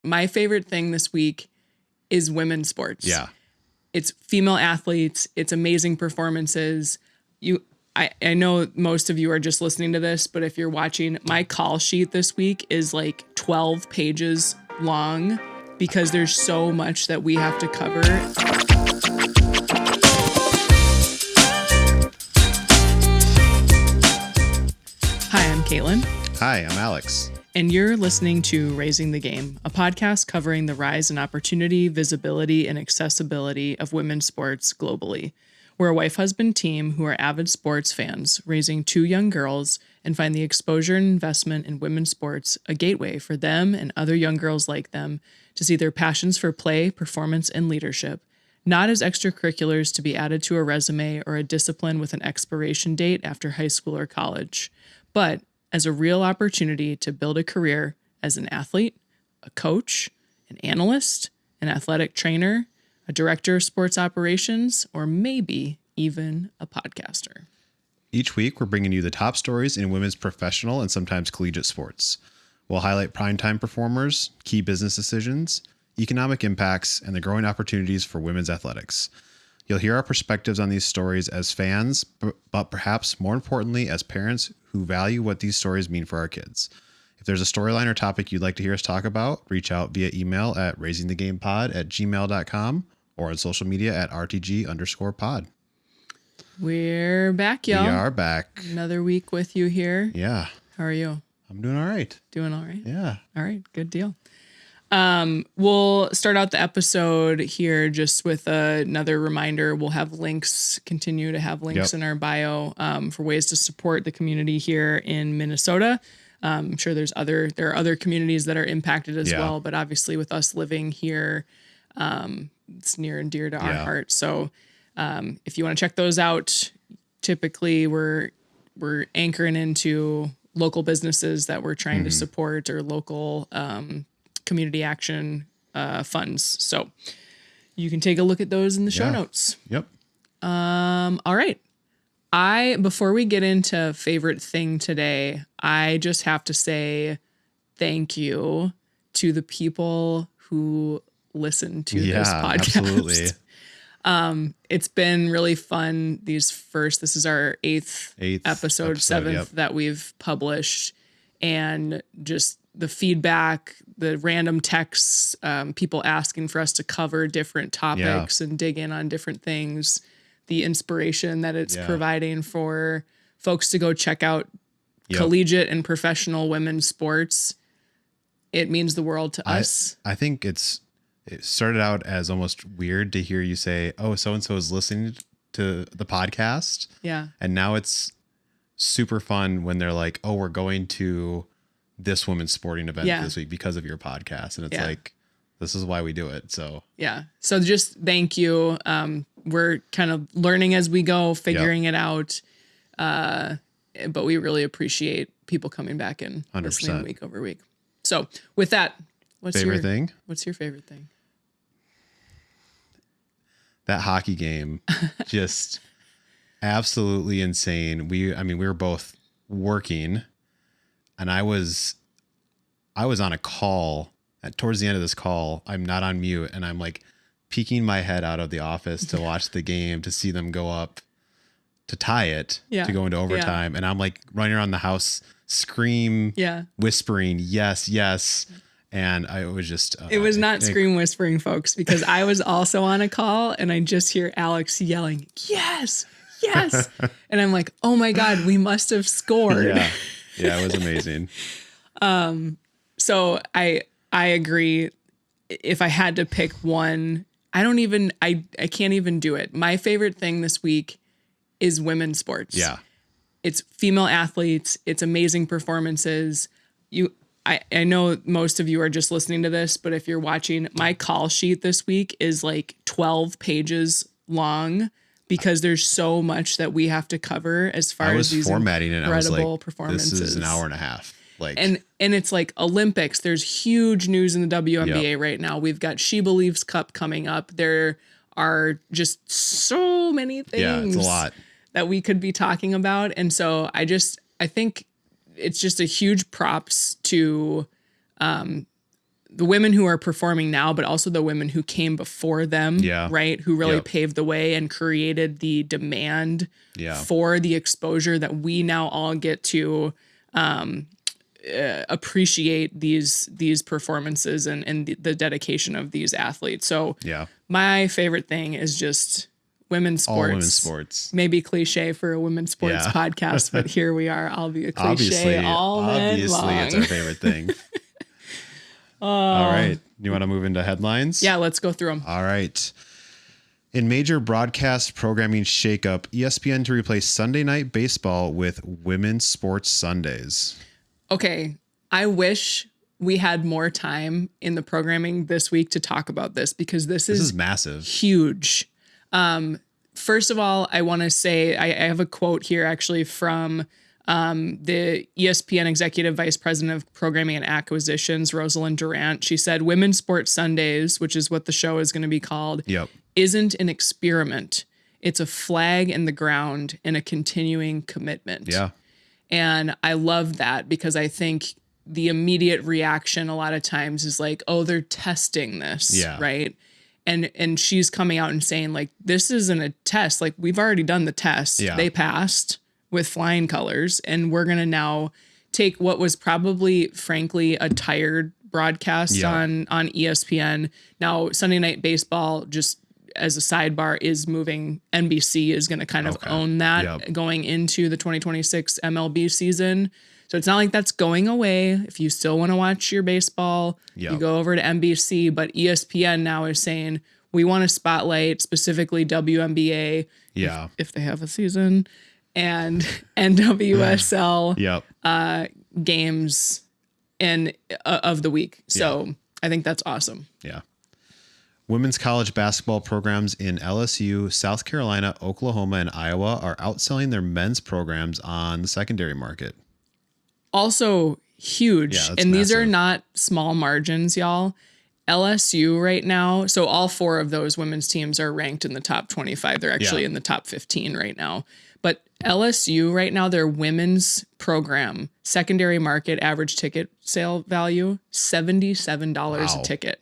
my favorite thing this week is women's sports. Yeah. It's female athletes. It's amazing performances. I know most of you are just listening to this, but if you're watching, my call sheet this week is like 12 pages long because there's so much that we have to cover. Hi, I'm Caitlin. Hi, I'm Alex. And you're listening to Raising the Game, a podcast covering the rise in opportunity, visibility, and accessibility of women's sports globally. We're a wife-husband team who are avid sports fans, raising two young girls and find the exposure and investment in women's sports a gateway for them and other young girls like them to see their passions for play, performance, and leadership, not as extracurriculars to be added to a resume or a discipline with an expiration date after high school or college, but as a real opportunity to build a career as an athlete, a coach, an analyst, an athletic trainer, a director of sports operations, or maybe even a podcaster. Each week, we're bringing you the top stories in women's professional and sometimes collegiate sports. We'll highlight primetime performers, key business decisions, economic impacts, and the growing opportunities for women's athletics. You'll hear our perspectives on these stories as fans, but perhaps more importantly, as parents who value what these stories mean for our kids. If there's a storyline or topic you'd like to hear us talk about, reach out via email at raisingthegamepod@gmail.com or on social media at RTG_pod. We're back, y'all. We are back. Another week with you here. Yeah. How are you? I'm doing all right. Doing all right? Yeah. All right. Good deal. We'll start out the episode here just with another reminder. We'll have links, continue to have links in our bio for ways to support the community here in Minnesota. I'm sure there are other communities that are impacted as well, but obviously with us living here, it's near and dear to our heart. So if you want to check those out, typically we're anchoring into local businesses that we're trying to support or local community action funds. So you can take a look at those in the show notes. Yep. All right. Before we get into favorite thing today, I just have to say thank you to the people who listen to this podcast. Absolutely. It's been really fun. This is our eighth episode, seventh that we've published, and just the feedback, the random texts, people asking for us to cover different topics and dig in on different things, the inspiration that it's providing for folks to go check out collegiate and professional women's sports. It means the world to us. I think it started out as almost weird to hear you say, oh, so-and-so is listening to the podcast. Yeah. And now it's super fun when they're like, oh, we're going to this women's sporting event this week because of your podcast. And it's like, this is why we do it. So so just thank you. We're kind of learning as we go, figuring it out. But we really appreciate people coming back and 100%. Listening week over week. So with that, what's your favorite thing? That hockey game, just absolutely insane. We were both working, and I was on a call. Towards the end of this call, I'm not on mute, and I'm like peeking my head out of the office to watch the game, to see them go up to tie it, to go into overtime. And I'm like running around the house, whispering, yes, yes. And I was just... it was not scream whispering, folks, because I was also on a call and I just hear Alex yelling, yes, yes. And I'm like, oh my God, we must have scored. Yeah, it was amazing. So I agree. If I had to pick one, I can't even do it. My favorite thing this week is women's sports. Yeah. It's female athletes. It's amazing performances. I know most of you are just listening to this, but if you're watching, my call sheet this week is like 12 pages long because there's so much that we have to cover as far as these formatting it. I was like, performances. This is an hour and a half. And it's like Olympics. There's huge news in the WNBA right now. We've got She Believes Cup coming up. There are just so many things it's a lot that we could be talking about. And so I think it's just a huge props to the women who are performing now, but also the women who came before them, Yeah. right? Who really Yep. paved the way and created the demand for the exposure that we now all get to appreciate these performances and the dedication of these athletes. So my favorite thing is just women's sports. All women's sports. Maybe cliche for a women's sports podcast, but here we are. I'll be a cliche obviously it's our favorite thing. All right. You want to move into headlines? Yeah, let's go through them. All right. In major broadcast programming shakeup, ESPN to replace Sunday Night Baseball with Women's Sports Sundays. Okay. I wish we had more time in the programming this week to talk about this because this is massive. Huge. First of all, I want to say I have a quote here actually from the ESPN Executive Vice President of Programming and Acquisitions, Rosalind Durant. She said, Women's Sports Sundays, which is what the show is going to be called, isn't an experiment. It's a flag in the ground and a continuing commitment. Yeah. And I love that because I think the immediate reaction a lot of times is like, oh, they're testing this, right? And she's coming out and saying like, this isn't a test. Like we've already done the test. Yeah. They passed with flying colors. And we're going to now take what was probably, frankly, a tired broadcast on ESPN. Now, Sunday Night Baseball, just as a sidebar, is moving. NBC is going to kind of own that going into the 2026 MLB season. So it's not like that's going away. If you still want to watch your baseball, you go over to NBC. But ESPN now is saying, we want to spotlight specifically WNBA if they have a season and NWSL games of the week. So I think that's awesome. Yeah. Women's college basketball programs in LSU, South Carolina, Oklahoma, and Iowa are outselling their men's programs on the secondary market. Also huge. And these are not small margins, y'all. LSU right now, so all four of those women's teams are ranked in the top 25. They're actually in the top 15 right now. But LSU right now, their women's program, secondary market average ticket sale value, $77 a ticket.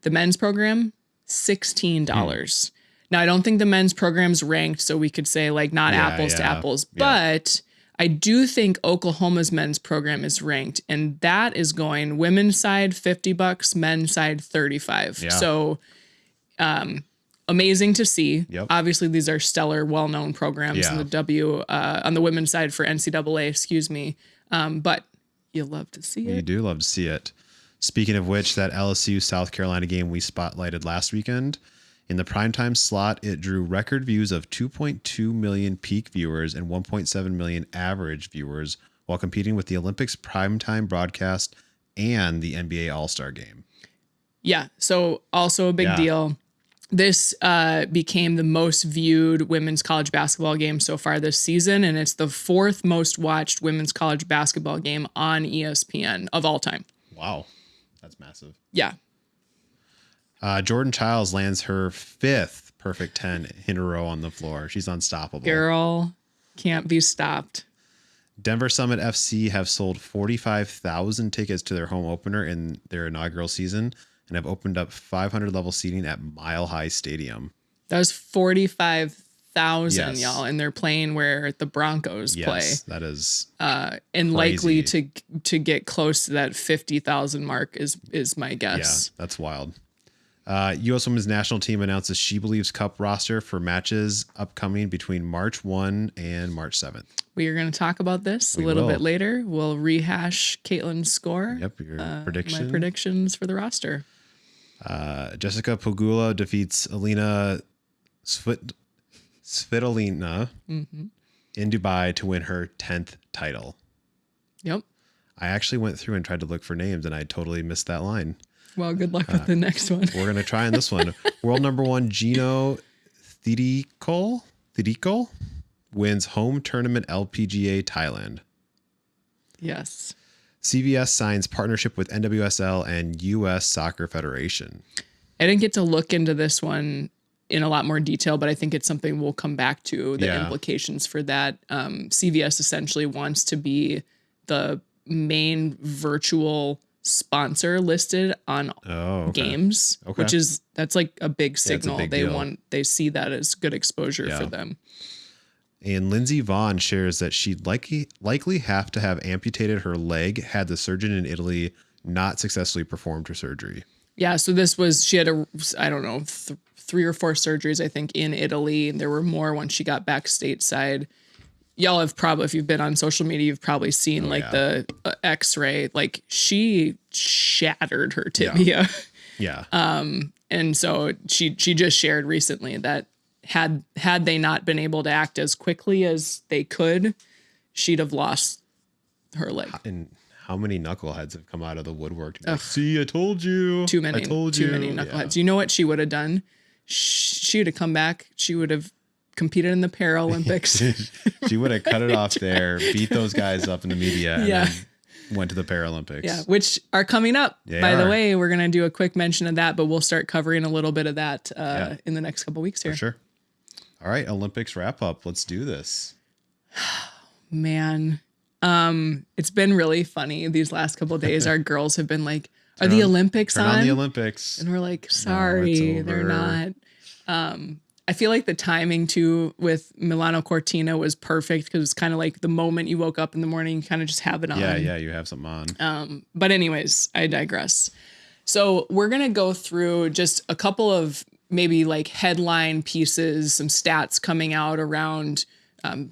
The men's program, $16. Now, I don't think the men's program's ranked, so we could say like not apples to apples, but I do think Oklahoma's men's program is ranked, and that is going women's side $50, men's side $35. Yeah. So amazing to see. Yep. Obviously, these are stellar, well-known programs in the on the women's side for NCAA, but you love to see it. You do love to see it. Speaking of which, that LSU South Carolina game we spotlighted last weekend, in the primetime slot, it drew record views of 2.2 million peak viewers and 1.7 million average viewers while competing with the Olympics primetime broadcast and the NBA All-Star game. Yeah, so also a big deal. This became the most viewed women's college basketball game so far this season, and it's the fourth most watched women's college basketball game on ESPN of all time. Wow, that's massive. Yeah. Jordan Childs lands her fifth perfect 10 in a row on the floor. She's unstoppable. Girl can't be stopped. Denver Summit FC have sold 45,000 tickets to their home opener in their inaugural season and have opened up 500 level seating at Mile High Stadium. That was 45,000, y'all, and they're playing where the Broncos play. That is and crazy. Likely to get close to that 50,000 mark is my guess. Yeah, that's wild. U.S. Women's National Team announces She Believes Cup roster for matches upcoming between March 1 and March 7th. We are going to talk about this a little bit later. We'll rehash Caitlin's score. Yep, your prediction. My predictions for the roster. Jessica Pegula defeats Alina Svitolina in Dubai to win her 10th title. Yep. I actually went through and tried to look for names, and I totally missed that line. Well, good luck with the next one. We're going to try on this one. World number one, Gino Thidikol wins home tournament LPGA Thailand. Yes. CVS signs partnership with NWSL and U.S. Soccer Federation. I didn't get to look into this one in a lot more detail, but I think it's something we'll come back to, the implications for that. CVS essentially wants to be the main virtual sponsor listed on games, that's like a big signal. They see that as good exposure for them. And Lindsey Vonn shares that she'd likely have to have amputated her leg had the surgeon in Italy not successfully performed her surgery. Yeah, so she had 3 or 4 surgeries, I think, in Italy. And there were more once she got back stateside. Y'all have probably, if you've been on social media, you've probably seen the X-ray. Like, she shattered her tibia. Yeah. And so she just shared recently that had they not been able to act as quickly as they could, she'd have lost her leg. And how many knuckleheads have come out of the woodwork to be like, see, I told you. Too many knuckleheads. Yeah. You know what she would have done? She would have come back. She would have competed in the Paralympics. She would have cut it off there, beat those guys up in the media, and then went to the Paralympics. Yeah, which are coming up. By the way, we're going to do a quick mention of that, but we'll start covering a little bit of that in the next couple weeks here. For sure. All right, Olympics wrap up. Let's do this. Man, it's been really funny these last couple of days. Our girls have been like, "Are the Olympics on?" Turn on the Olympics. And we're like, "Sorry, they're not." I feel like the timing too with Milano Cortina was perfect because it's kind of like the moment you woke up in the morning, you kind of just have it on. Yeah, you have something on. But anyways, I digress. So we're gonna go through just a couple of maybe like headline pieces, some stats coming out around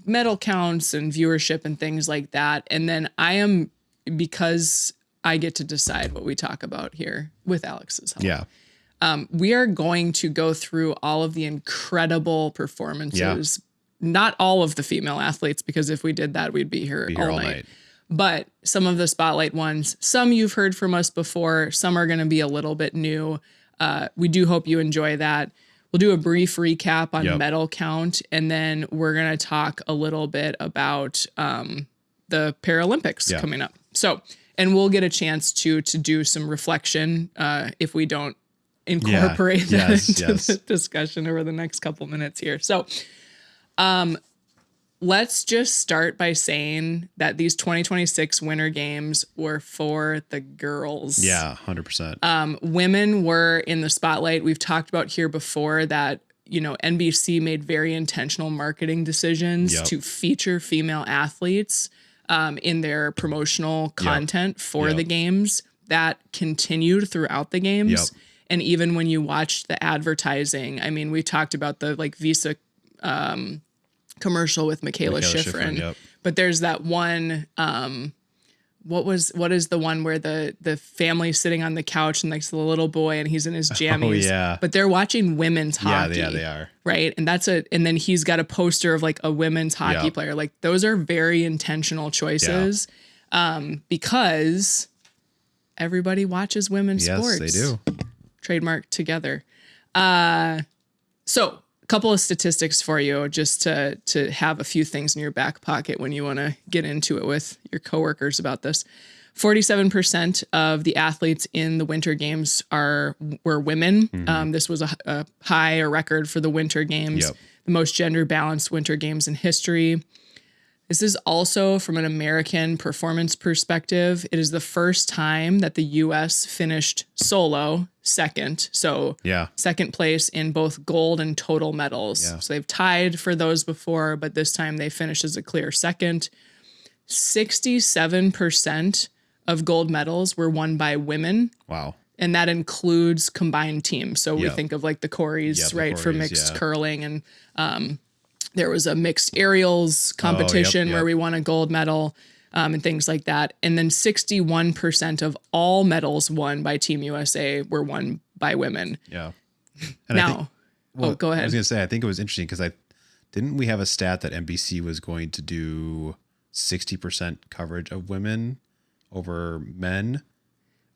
medal counts and viewership and things like that. And then because I get to decide what we talk about here with Alex's help. Yeah. We are going to go through all of the incredible performances, not all of the female athletes, because if we did that, we'd be here all night. But some of the spotlight ones, some you've heard from us before, some are going to be a little bit new. We do hope you enjoy that. We'll do a brief recap on medal count, and then we're going to talk a little bit about the Paralympics coming up. So, and we'll get a chance to do some reflection if we don't incorporate that into the discussion over the next couple minutes here. So, let's just start by saying that these 2026 Winter Games were for the girls. Yeah, 100%. Women were in the spotlight. We've talked about here before that, NBC made very intentional marketing decisions to feature female athletes in their promotional content for the games. That continued throughout the games. And even when you watched the advertising, I mean, we talked about the Visa commercial with Michaela Schifrin. But there's that one, what is the one where the family's sitting on the couch and the little boy and he's in his jammies, but they're watching women's hockey. Yeah, they are. Right. And and then he's got a poster of a women's hockey player. Like, those are very intentional choices because everybody watches women's sports. Yes, they do. Trademark together. So a couple of statistics for you, just to have a few things in your back pocket when you want to get into it with your coworkers about this. 47% of the athletes in the Winter Games were women. This was a high record for the Winter Games, the most gender balanced Winter Games in history. This is also from an American performance perspective. It is the first time that the U.S. finished solo second. So second place in both gold and total medals. So they've tied for those before, but this time they finished as a clear second. 67% of gold medals were won by women. Wow. And that includes combined teams. So we think of the Corys, right, for mixed curling. And there was a mixed aerials competition where we won a gold medal and things like that. And then 61% of all medals won by Team USA were won by women. Yeah. And now, go ahead. I was going to say, I think it was interesting because didn't we have a stat that NBC was going to do 60% coverage of women over men?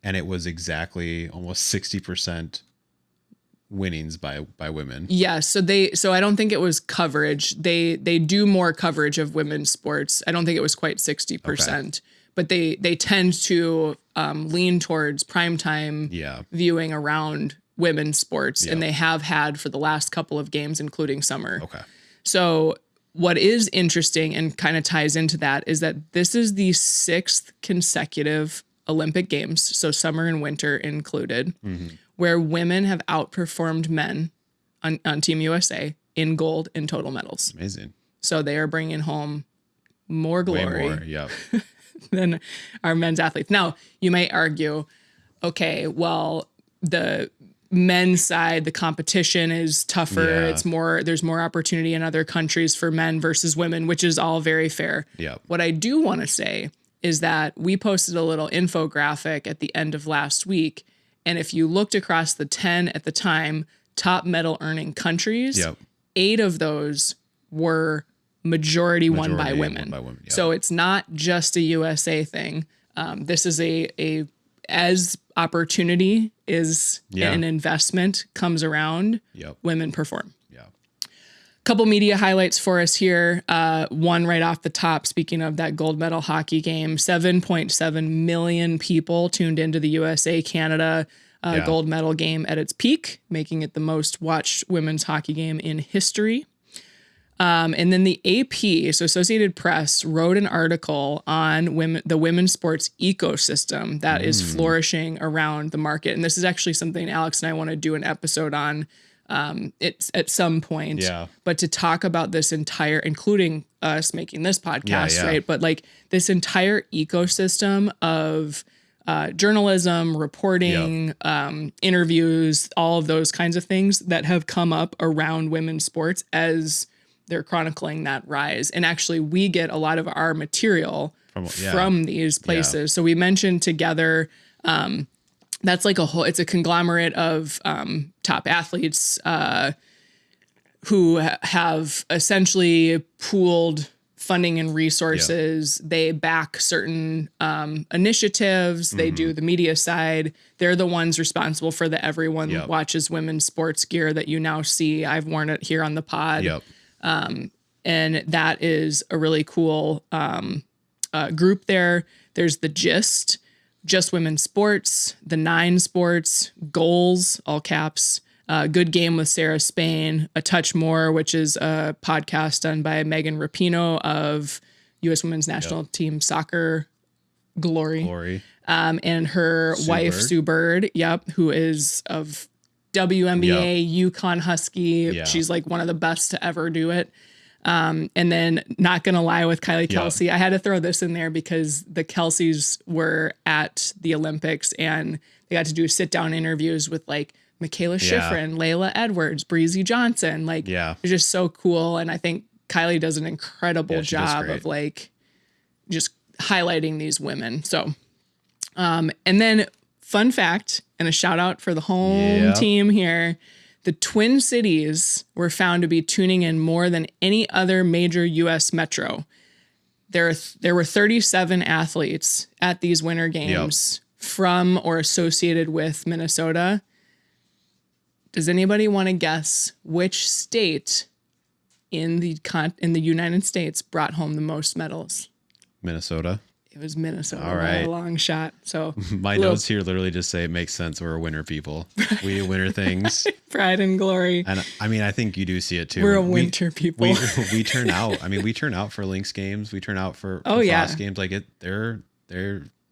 And it was exactly almost 60% winnings by women. Yeah, so I don't think it was coverage. They do more coverage of women's sports. I don't think it was quite 60%, but they tend to lean towards primetime viewing around women's sports, and they have had for the last couple of games, including summer. Okay. So what is interesting and kind of ties into that is that this is the 6th consecutive Olympic Games, so summer and winter included, where women have outperformed men on Team USA in gold and total medals. Amazing. So they are bringing home more glory Way more, yeah. than our men's athletes. Now, you might argue, okay, well, the men's side, the competition is tougher. Yeah. It's more, there's more opportunity in other countries for men versus women, which is all very fair. Yeah. What I do want to say is that we posted a little infographic at the end of last week. And if you looked across the 10 at the time, top medal earning countries, Yep. 8 of those were majority won by women. Yep. So it's not just a USA thing. This is as opportunity is an investment comes around, Yep. women perform. Yeah. Couple media highlights for us here. One right off the top, speaking of that gold medal hockey game, 7.7 million people tuned into the USA Canada gold medal game at its peak, making it the most watched women's hockey game in history. And then the AP, so Associated Press, wrote an article on the women's sports ecosystem that is flourishing around the market. And this is actually something Alex and I want to do an episode on it's at some point. Yeah. But to talk about this entire, including us making this podcast, right? But like this entire ecosystem of journalism, reporting, interviews, all of those kinds of things that have come up around women's sports as they're chronicling that rise. And actually we get a lot of our material from these places. Yeah. So we mentioned together, that's like it's a conglomerate of top athletes who have essentially pooled funding and resources. Yeah. They back certain initiatives. They do the media side. They're the ones responsible for the everyone watches women's sports gear that you now see. I've worn it here on the pod. Yep. And that is a really cool group there. There's the Gist, Just Women's Sports, the 9 Sports, Goals, all caps, Good Game with Sarah Spain, A Touch More, which is a podcast done by Megan Rapinoe of U.S. Women's National Team Soccer Glory. And her wife, Sue Bird, who is of WNBA, Yukon Husky. Yeah. She's like one of the best to ever do it. And then Not Gonna Lie with Kylie Kelsey. I had to throw this in there because the Kelseys were at the Olympics and they got to do sit down interviews with like Michaela Schifrin, Layla Edwards, Breezy Johnson. Like, it's just so cool. And I think Kylie does an incredible job of like just highlighting these women. So, and then fun fact and a shout out for the home team here. The Twin Cities were found to be tuning in more than any other major U.S. metro. There were 37 athletes at these Winter Games from or associated with Minnesota. Does anybody want to guess which state in the United States brought home the most medals? Minnesota. It was Minnesota. All right. A long shot. So my notes here literally just say it makes sense. We're a winter people. We do winter things. Pride and glory. And I mean, I think you do see it too. We're a winter people. We turn out. I mean, we turn out for Lynx games. We turn out for Frost games. Like they're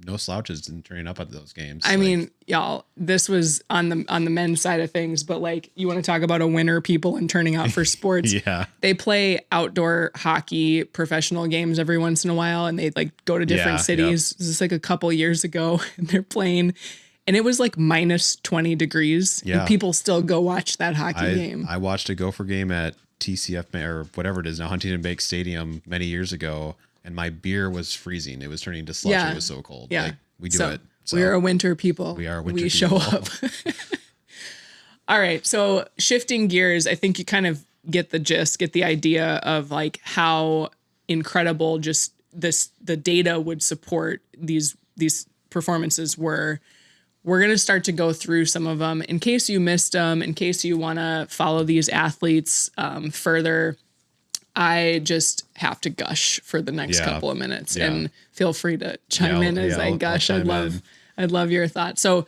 no slouches in turning up at those games. I mean, y'all, this was on the men's side of things, but like you want to talk about a winter people and turning out for sports. They play outdoor hockey professional games every once in a while and they like go to different cities. This is like a couple years ago and they're playing and it was like minus 20 degrees and people still go watch that hockey game. I watched a Gopher game at TCF or whatever it is now, Huntington Bank Stadium many years ago. And my beer was freezing. It was turning to slush. It was so cold. Yeah. Like, we do it. So we're a winter people. We are a winter people. We show up. All right. So shifting gears, I think you kind of get the gist, get the idea of like how incredible just the data would support these performances were. We're going to start to go through some of them in case you missed them, in case you want to follow these athletes further. I just have to gush for the next couple of minutes and feel free to chime in as I gush. I'd love your thoughts. So,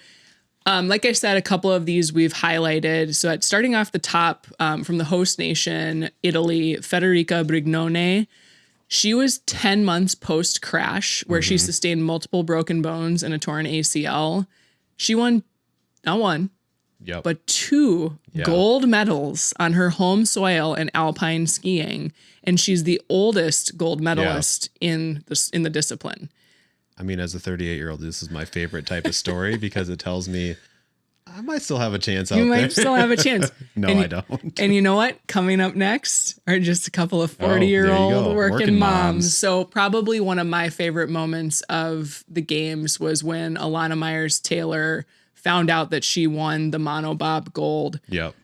like I said, a couple of these we've highlighted. So starting off the top, from the host nation, Italy, Federica Brignone, She was 10 months post crash where she sustained multiple broken bones and a torn ACL. She won, not one, but 2 gold medals on her home soil in alpine skiing. And she's the oldest gold medalist in the discipline. I mean, as a 38-year-old, this is my favorite type of story because it tells me I might still have a chance out there. You might still have a chance. No, I don't. And you know what? Coming up next are just a couple of 40-year-old working moms. So probably one of my favorite moments of the games was when Alana Myers-Taylor found out that she won the monobob gold. Yep.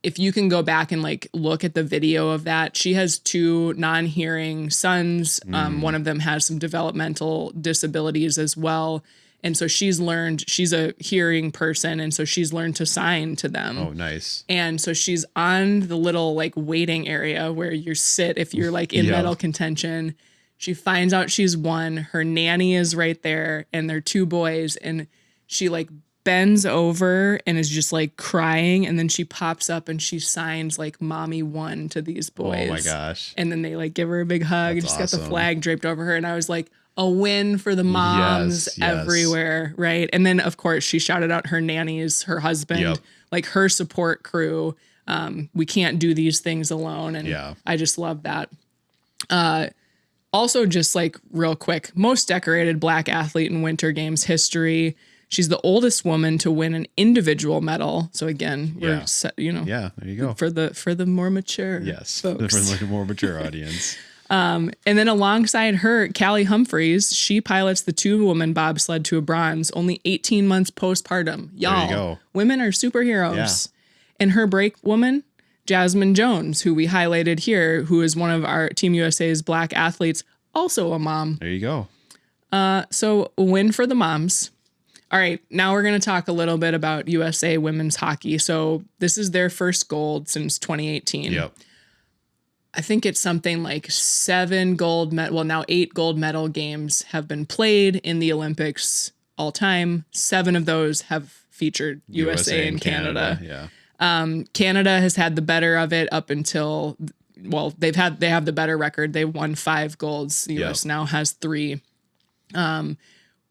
If you can go back and like look at the video of that, she has 2 non-hearing sons. One of them has some developmental disabilities as well. And so she's a hearing person. And so she's learned to sign to them. Oh, nice. And so she's on the little like waiting area where you sit if you're like in medal contention. She finds out she's won. Her nanny is right there and they're 2 boys. And she like bends over and is just like crying. And then she pops up and she signs like mommy won to these boys. Oh my gosh. And then they like give her a big hug. That's Just got the awesome. flag draped over her. And I was like, a win for the moms everywhere, right? And then, of course, she shouted out her nannies, her husband, like her support crew. We can't do these things alone. And I just love that. Also, just like real quick, most decorated Black athlete in Winter Games history. She's the oldest woman to win an individual medal. So again, we're set, you know, there you go. For the more mature folks. For the more mature audience. And then alongside her, Callie Humphreys, she pilots the 2-woman bobsled to a bronze, only 18 months postpartum. Y'all, there you go. Women are superheroes. And her break woman, Jasmine Jones, who we highlighted here, who is one of our Team USA's Black athletes, also a mom. There you go. So a win for the moms. All right, now we're going to talk a little bit about USA women's hockey. So this is their first gold since 2018. Yep. I think it's something like 8 gold medal games have been played in the Olympics all time. 7 of those have featured USA and Canada. Yeah. Canada has had the better of it up until, they have the better record. They won 5 golds. The US now has 3.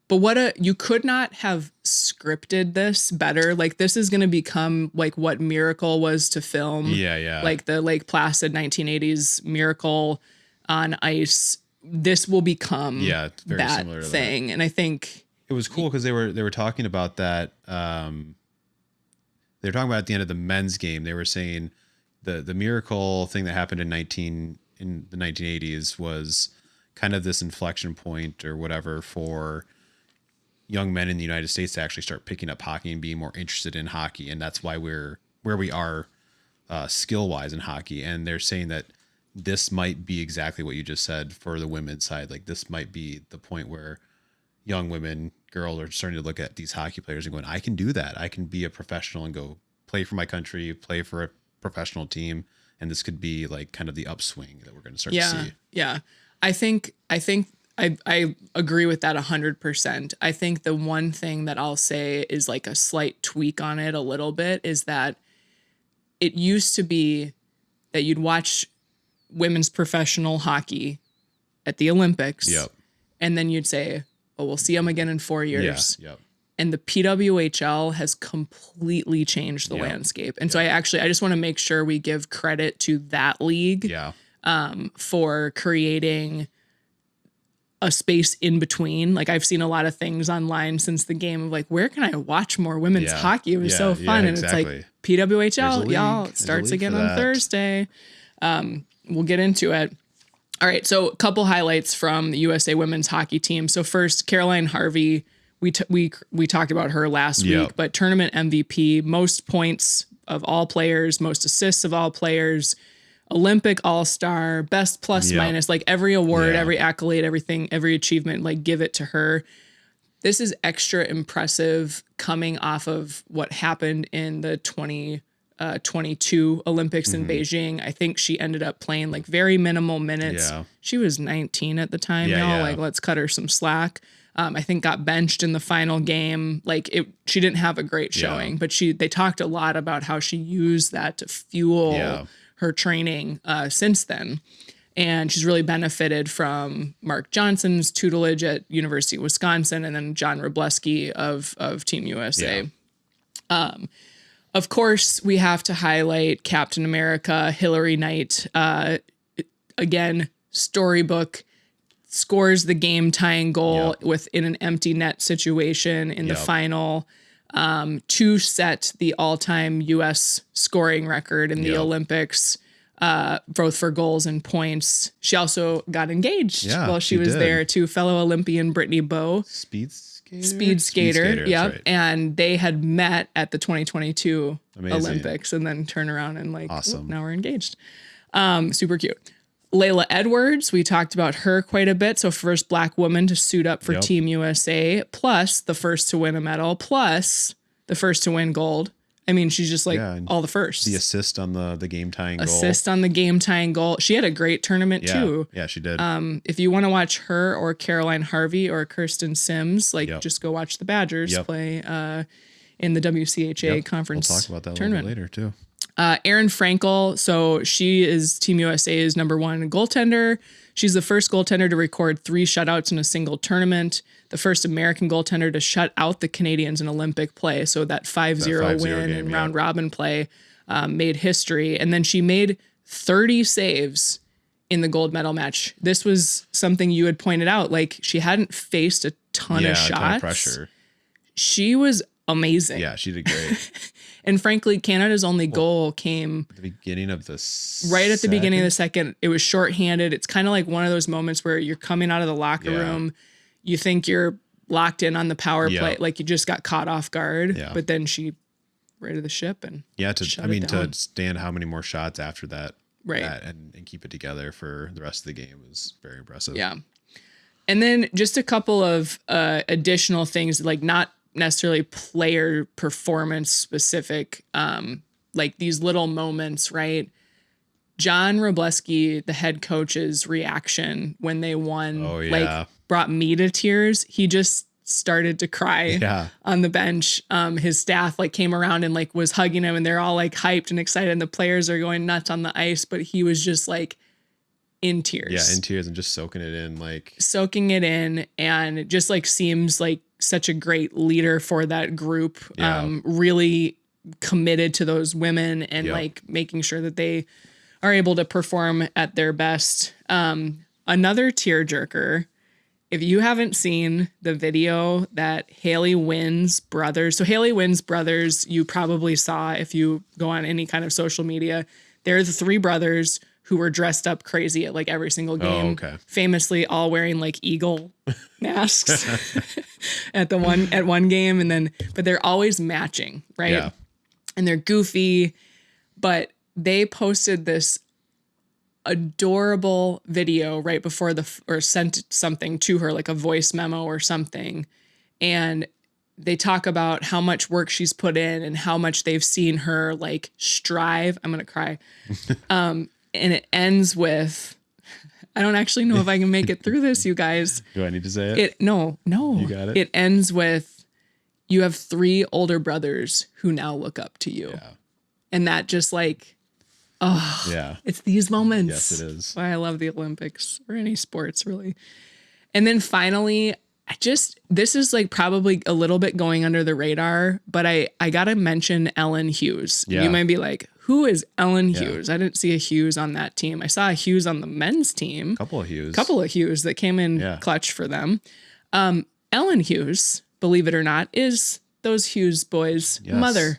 But you could not have scripted this better. Like this is going to become like what Miracle was to film. Yeah. Like the Lake Placid 1980s Miracle on ice. This will become it's very that similar to thing. That. And I think it was cool because they were talking about that. They were talking about at the end of the men's game. They were saying the Miracle thing that happened in the 1980s was kind of this inflection point or whatever for young men in the United States to actually start picking up hockey and being more interested in hockey. And that's why we're where we are skill wise in hockey. And they're saying that this might be exactly what you just said for the women's side. Like this might be the point where young women, girls are starting to look at these hockey players and going, I can do that. I can be a professional and go play for my country, play for a professional team. And this could be like kind of the upswing that we're going to start to see. Yeah. I think I agree with that 100%. I think the one thing that I'll say is like a slight tweak on it a little bit is that it used to be that you'd watch women's professional hockey at the Olympics. Yep. And then you'd say, oh, we'll see them again in 4 years. Yeah. Yep. And the PWHL has completely changed the landscape. And so I just want to make sure we give credit to that league for creating a space in between. Like I've seen a lot of things online since the game of like, where can I watch more women's hockey? It was so fun. And it's like PWHL, y'all, it starts again on Thursday. We'll get into it. All right. So a couple highlights from the USA women's hockey team. So first, Caroline Harvey, we talked about her last week, but tournament MVP, most points of all players, most assists of all players, Olympic All-Star, best plus minus, like every award, every accolade, everything, every achievement, like give it to her. This is extra impressive coming off of what happened in the 2022 Olympics in Beijing. I think she ended up playing like very minimal minutes. Yeah. She was 19 at the time, y'all. Like, let's cut her some slack. I think got benched in the final game. Like she didn't have a great showing, but they talked a lot about how she used that to fuel her training since then. And she's really benefited from Mark Johnson's tutelage at University of Wisconsin, and then John Robleski of Team USA. Of course, we have to highlight Captain America, Hillary Knight. Again, storybook, scores the game tying goal within an empty net situation in the final to set the all-time U.S. scoring record in the Olympics, both for goals and points. She also got engaged while she was there to fellow Olympian Brittany Bowe. Speed skater. Yep. Right. And they had met at the 2022 Olympics and then turn around and awesome. Now we're engaged. Super cute. Layla Edwards, we talked about her quite a bit. So first Black woman to suit up for Team USA, plus the first to win a medal, plus the first to win gold. I mean, she's just all the firsts. The assist on the game tying goal. Assist on the game tying goal. She had a great tournament too. Yeah, she did. If you want to watch her or Caroline Harvey or Kirsten Sims, just go watch the Badgers play in the WCHA conference. We'll talk about that tournament a little bit later too. Erin Frankel, so she is Team USA's #1 goaltender. She's the first goaltender to record 3 shutouts in a single tournament, the first American goaltender to shut out the Canadians in Olympic play. So that 5-0 win in round robin play made history. And then she made 30 saves in the gold medal match. This was something you had pointed out. She hadn't faced a ton of shots. A ton of pressure. She was amazing. Yeah, she did great. And frankly, Canada's only goal came at the beginning of right at the beginning of the second. It was shorthanded. It's kind of like one of those moments where you're coming out of the locker room, you think you're locked in on the power play, like you just got caught off guard. Yeah. But then she righted the ship and to stand how many more shots after that, right, and keep it together for the rest of the game was very impressive. Yeah. And then just a couple of additional things, not necessarily player performance specific, these little moments, right? John Robleski, the head coach's reaction when they won, brought me to tears. He just started to cry on the bench. His staff came around and was hugging him, and they're all hyped and excited, and the players are going nuts on the ice, but he was just in tears. Yeah, in tears and just soaking it in, and it just seems like such a great leader for that group. Really committed to those women and making sure that they are able to perform at their best. Another tearjerker, if you haven't seen the video that Haley Wynn's brothers, so Haley Wynn's brothers, you probably saw if you go on any kind of social media, they're the 3 brothers who were dressed up crazy at every single game. Famously all wearing eagle masks at one game, but they're always matching, right? Yeah. And they're goofy, but they posted this adorable video right before or sent something to her, a voice memo or something. And they talk about how much work she's put in and how much they've seen her strive. I'm going to cry. And it ends with, I don't actually know if I can make it through this, you guys. Do I need to say it? No. You got it? It ends with, you have 3 older brothers who now look up to you. Yeah. And that just it's these moments. Yes, it is. Why I love the Olympics or any sports, really. And then finally, this is probably a little bit going under the radar, but I got to mention Ellen Hughes. Yeah. You might be like, who is Ellen Hughes? I didn't see a Hughes on that team. I saw a Hughes on the men's team. Couple of Hughes that came in clutch for them. Ellen Hughes, believe it or not, is those Hughes boys' mother.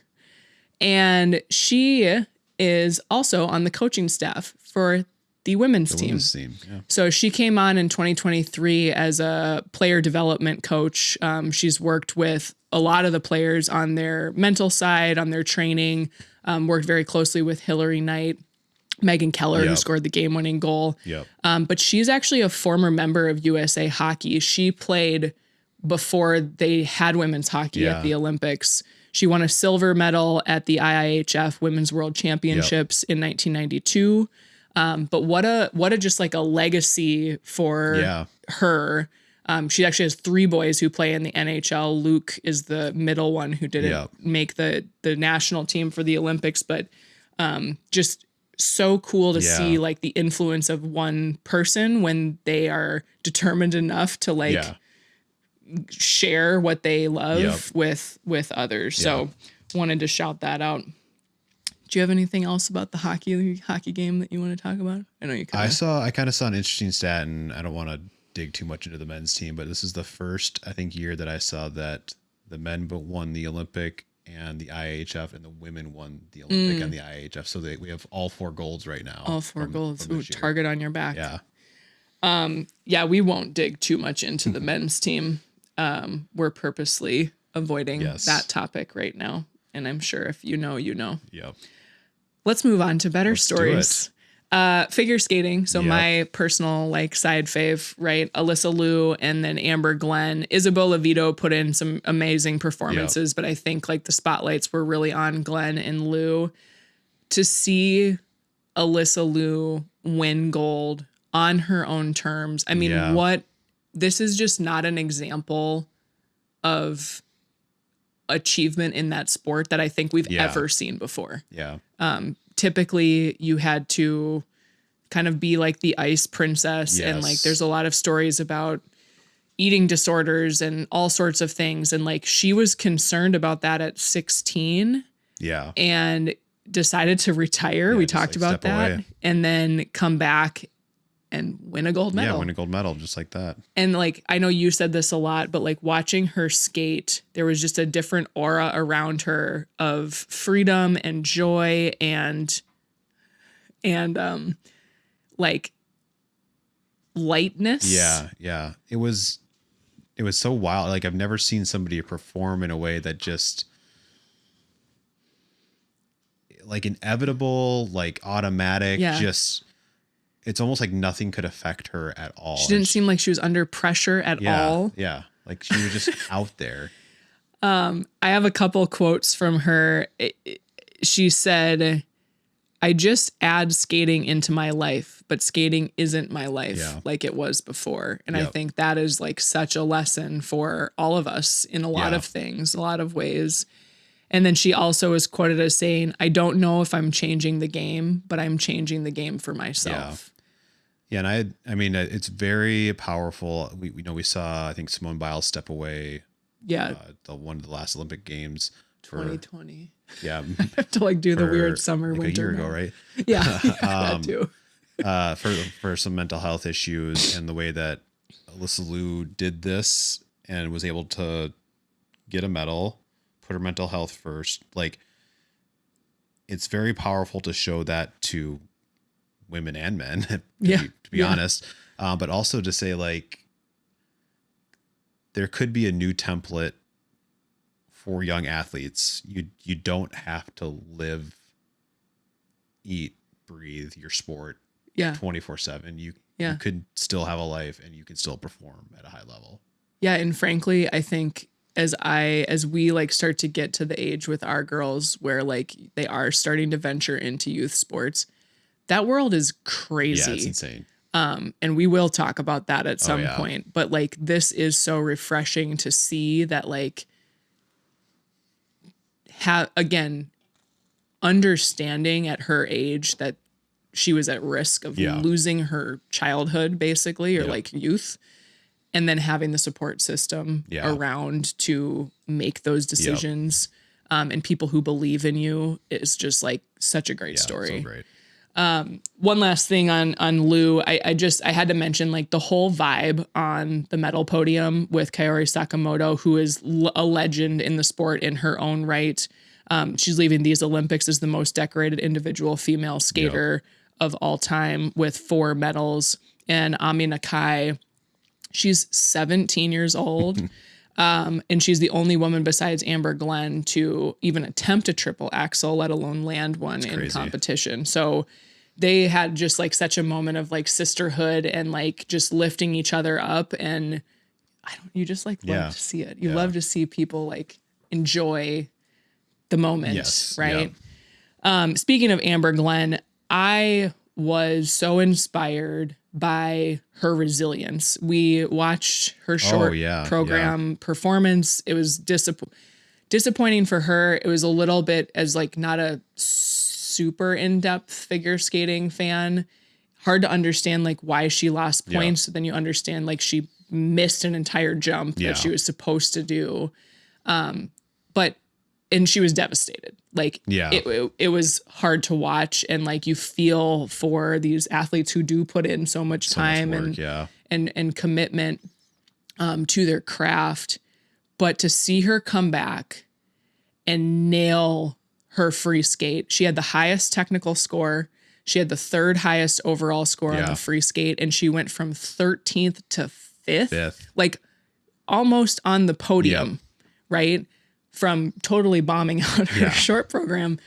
And she is also on the coaching staff for the women's team. Yeah. So she came on in 2023 as a player development coach. She's worked with a lot of the players on their mental side, on their training, worked very closely with Hillary Knight, Megan Keller, who scored the game-winning goal. But she's actually a former member of USA Hockey. She played before they had women's hockey at the Olympics. She won a silver medal at the IIHF Women's World Championships in 1992. But what a just a legacy for her. She actually has 3 boys who play in the NHL. Luke is the middle one who didn't make the national team for the Olympics, but just so cool to Yeah. see like the influence of one person when they are determined enough to like Yeah. share what they love Yep. with others. Yeah. So wanted to shout that out. Do you have anything else about the hockey game that you want to talk about? I know you kind of. I kind of saw an interesting stat, and I don't want to dig too much into the men's team, but this is the first, I think, year that I saw that the men won the Olympic and the IHF, and the women won the Olympic and the IHF. So we have all 4 golds right now. All 4 golds. from Ooh, this year. target on your back. Yeah. Yeah, we won't dig too much into the men's team. We're purposely avoiding that topic right now. And I'm sure if you know, you know. Yep. Let's move on to better Let's stories. Figure skating. So my personal like side fave, right? Alyssa Liu and then Amber Glenn. Isabella Vito put in some amazing performances, but I think like the spotlights were really on Glenn and Liu. To see Alyssa Liu win gold on her own terms. I mean, this is just not an example of achievement in that sport that I think we've ever seen before. Yeah. Typically you had to kind of be like the ice princess and like there's a lot of stories about eating disorders and all sorts of things, and like she was concerned about that at 16 and decided to retire. We talked about that away. And then come back and win a gold medal. Yeah, win a gold medal just like that. And like, I know you said this a lot, but like watching her skate, there was just a different aura around her of freedom and joy and like lightness. Yeah. It was so wild. Like I've never seen somebody perform in a way that just like inevitable, like automatic, just it's almost like nothing could affect her at all. She didn't seem like she was under pressure at all. Yeah. Like she was just out there. I have a couple quotes from her. She said, "I just add skating into my life, but skating isn't my life like it was before." And I think that is like such a lesson for all of us in a lot of things, a lot of ways. And then she also is quoted as saying, "I don't know if I'm changing the game, but I'm changing the game for myself." Yeah, and I mean, it's very powerful. We saw, I think, Simone Biles step away. Yeah, one of the last Olympic Games, 2020. Yeah, I have to like do the weird summer like winter a year ago, right? Yeah, that too. For some mental health issues, and the way that Alyssa Liu did this and was able to get a medal, put her mental health first. Like, it's very powerful to show that to women and men, to be honest. But also to say like, there could be a new template for young athletes. You don't have to live, eat, breathe your sport 24/7. You could still have a life and you can still perform at a high level. Yeah. And frankly, I think as we like start to get to the age with our girls where like they are starting to venture into youth sports, that world is crazy. Yeah, it's insane. And we will talk about that at some point, but like, this is so refreshing to see that like, again, understanding at her age that she was at risk of losing her childhood basically, or like youth, and then having the support system around to make those decisions. And people who believe in you is just like such a great story. So great. One last thing on Liu, I had to mention like the whole vibe on the medal podium with Kaori Sakamoto, who is a legend in the sport in her own right. She's leaving these Olympics as the most decorated individual female skater of all time with 4 medals. And Ami Nakai, she's 17 years old. And she's the only woman besides Amber Glenn to even attempt a triple axel, let alone land one in competition. So they had just like such a moment of like sisterhood and like just lifting each other up. And you just like love to see it. You love to see people like enjoy the moment, right? Speaking of Amber Glenn, I was so inspired by her resilience. We watched her short program performance. It was disappointing for her. It was a little bit as like not a super in-depth figure skating fan. Hard to understand like why she lost points. Then you understand like she missed an entire jump that she was supposed to do. And she was devastated. Like it was hard to watch, and like you feel for these athletes who do put in so much time and commitment to their craft. But to see her come back and nail her free skate, she had the highest technical score. She had the third highest overall score on the free skate, and she went from 13th to 5th. Like almost on the podium, right? From totally bombing out her short program.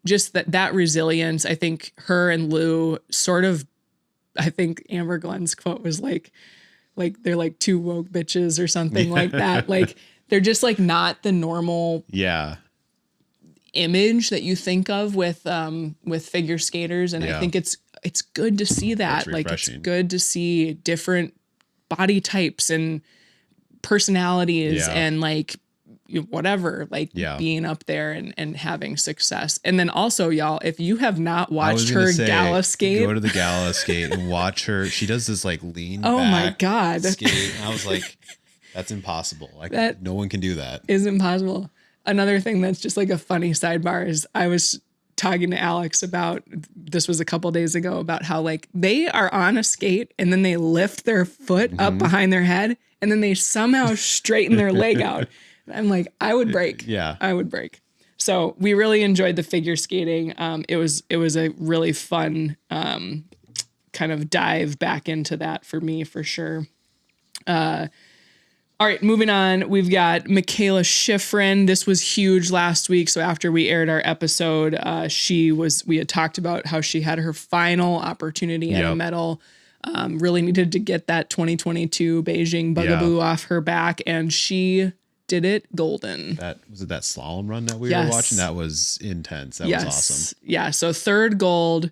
Just that resilience, I think her and Lou sort of, I think Amber Glenn's quote was like they're like two woke bitches or something like that. Like they're just like not the normal image that you think of with figure skaters. And I think it's good to see that. Like it's good to see different body types and personalities and like whatever, like being up there and having success. And then also, y'all, if you have not watched her gala skate, go to the gala skate and watch her. She does this like lean back my God skate. And I was like, that's impossible. Like no one can do that. Is impossible. Another thing that's just like a funny sidebar is I was talking to Alex about, this was a couple days ago, about how like they are on a skate and then they lift their foot up behind their head and then they somehow straighten their leg out. I'm like, I would break. Yeah. I would break. So we really enjoyed the figure skating. It was a really fun kind of dive back into that for me, for sure. All right, moving on. We've got Michaela Schifrin. This was huge last week. So after we aired our episode, we had talked about how she had her final opportunity at a medal. Really needed to get that 2022 Beijing bugaboo off her back, and she did it golden. That slalom run that we were watching? That was intense. That was awesome. Yeah. So third gold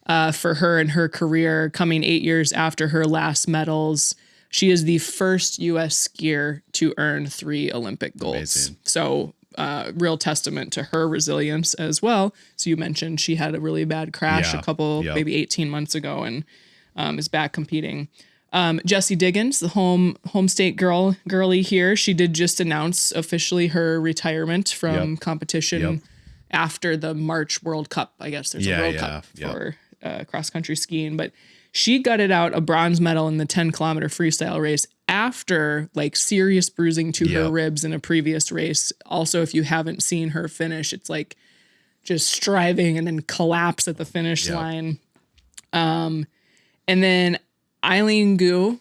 for her in her career, coming 8 years after her last medals. She is the first U.S. skier to earn 3 Olympic golds. Amazing. So real testament to her resilience as well. So you mentioned she had a really bad crash a couple, maybe 18 months ago, and is back competing. Jessie Diggins, the home state girly here, she did just announce officially her retirement from competition after the March World Cup. I guess there's a World Cup for cross country skiing, but she gutted out a bronze medal in the 10-kilometer freestyle race after like serious bruising to her ribs in a previous race. Also, if you haven't seen her finish, it's like just striving and then collapse at the finish line. And then Eileen Gu,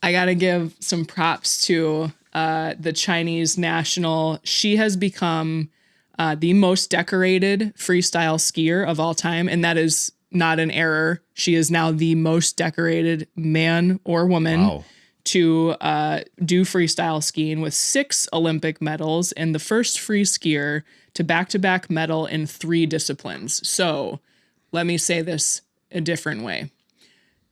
I got to give some props to the Chinese national. She has become the most decorated freestyle skier of all time, and that is not an error. She is now the most decorated man or woman to do freestyle skiing, with 6 Olympic medals and the first free skier to back-to-back medal in 3 disciplines. So let me say this a different way.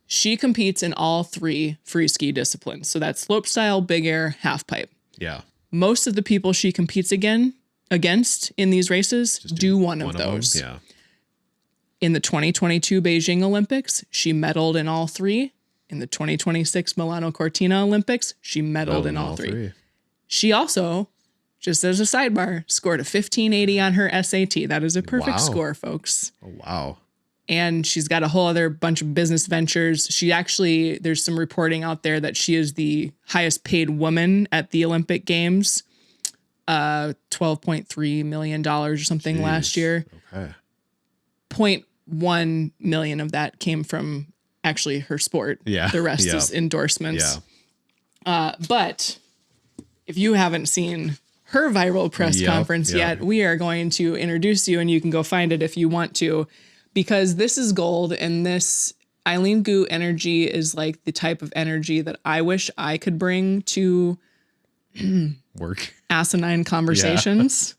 She competes in all 3 free ski disciplines. So that's slopestyle, big air, half pipe. Yeah. Most of the people she competes against in these races do one of those. Yeah. In the 2022 Beijing Olympics, she medaled in all 3. In the 2026 Milano Cortina Olympics, she medaled in all 3. She also, just as a sidebar, scored a 1580 on her SAT. That is a perfect score, folks. Oh, wow. And she's got a whole other bunch of business ventures. She actually, there's some reporting out there that she is the highest paid woman at the Olympic Games, $12.3 million or something last year. Okay. 0.1 million of that came from actually her sport. Yeah. The rest is endorsements. Yeah. But if you haven't seen her viral press conference yet, we are going to introduce you, and you can go find it if you want to. Because this is gold, and this Eileen Gu energy is like the type of energy that I wish I could bring to work asinine conversations.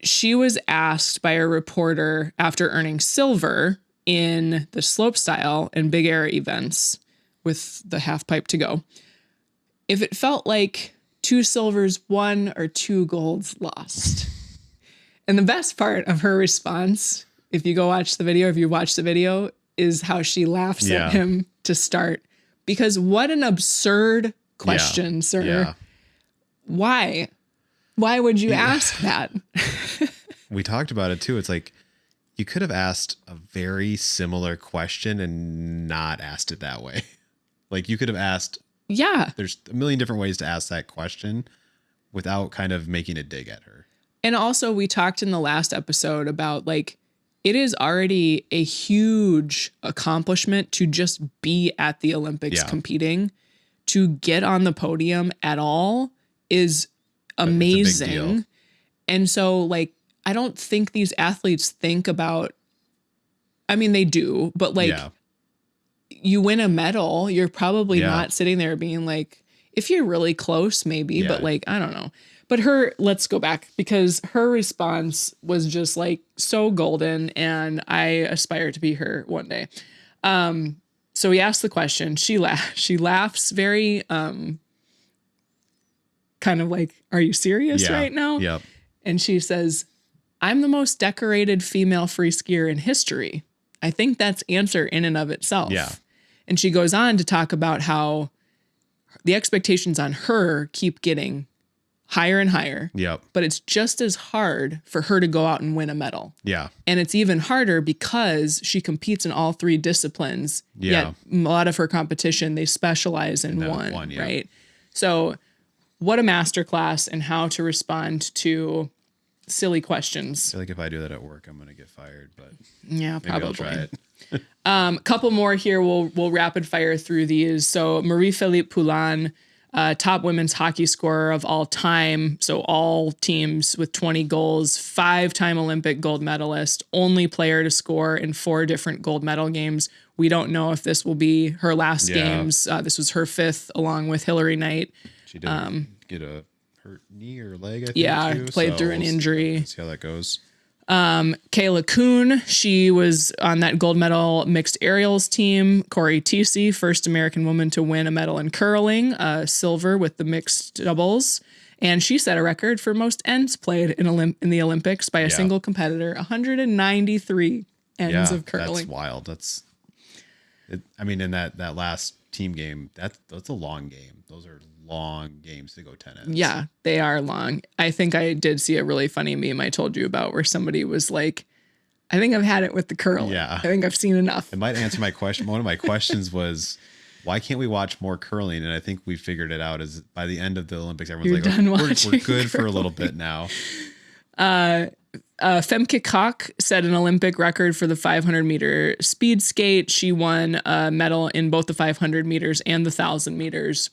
She was asked by a reporter after earning silver in the slopestyle and big air events with the half pipe to go, if it felt like 2 silvers won or 2 golds lost. And the best part of her response, if you watch the video, is how she laughs at him to start. Because what an absurd question, sir. Yeah. Why? Why would you ask that? We talked about it too. It's like you could have asked a very similar question and not asked it that way. Like you could have asked. Yeah. There's a million different ways to ask that question without kind of making a dig at her. And also we talked in the last episode about like, it is already a huge accomplishment to just be at the Olympics competing. To get on the podium at all is amazing. And so like, I don't think these athletes think about, I mean, they do, but like you win a medal, you're probably not sitting there being like, if you're really close, maybe, but like, I don't know. But let's go back because her response was just like so golden and I aspire to be her one day. So we asked the question, she laughs very, kind of like, are you serious right now? Yep. And she says, I'm the most decorated female free skier in history. I think that's answer in and of itself. Yeah. And she goes on to talk about how the expectations on her keep getting higher and higher. Yep. But it's just as hard for her to go out and win a medal. Yeah. And it's even harder because she competes in all three disciplines. Yeah. Yet a lot of her competition, they specialize in one, right? So what a masterclass in how to respond to silly questions. I feel like if I do that at work, I'm going to get fired, but yeah, maybe probably. I'll try it. Couple more here. We'll rapid fire through these. So Marie-Philippe Poulin, top women's hockey scorer of all time. So all teams with 20 goals, 5-time Olympic gold medalist, only player to score in 4 different gold medal games. We don't know if this will be her last games. This was her 5th along with Hillary Knight. She did get a hurt knee or leg, I think. Too, played through an injury. See how that goes. Kayla Kuhn, she was on that gold medal mixed aerials team. Corey Tesi, first American woman to win a medal in curling, silver with the mixed doubles. And she set a record for most ends played in the Olympics by a single competitor, 193 ends of curling. That's wild. I mean, in that last team game, that's a long game. Those are long games to go 10 ends. Yeah, they are long. I think I did see a really funny meme I told you about where somebody was like, I think I've had it with the curling. Yeah. I think I've seen enough. It might answer my question. One of my questions was, why can't we watch more curling? And I think we figured it out as by the end of the Olympics, everyone's we're good curling for a little bit now. Femke Kok set an Olympic record for the 500 meter speed skate. She won a medal in both the 500 meters and the 1,000 meters.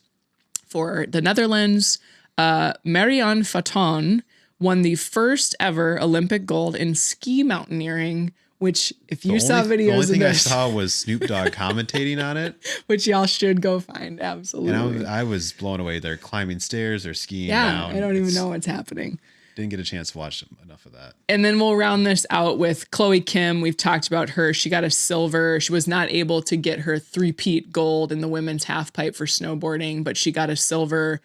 For the Netherlands, Marianne Faton won the first ever Olympic gold in ski mountaineering, which if you saw videos of this. The only thing I saw was Snoop Dogg commentating on it. Which y'all should go find, absolutely. And I was blown away. They're climbing stairs, they're skiing down. I don't even know what's happening. Didn't get a chance to watch enough of that. And then we'll round this out with Chloe Kim. We've talked about her. She got a silver. She was not able to get her three-peat gold in the women's half pipe for snowboarding, but she got a silver.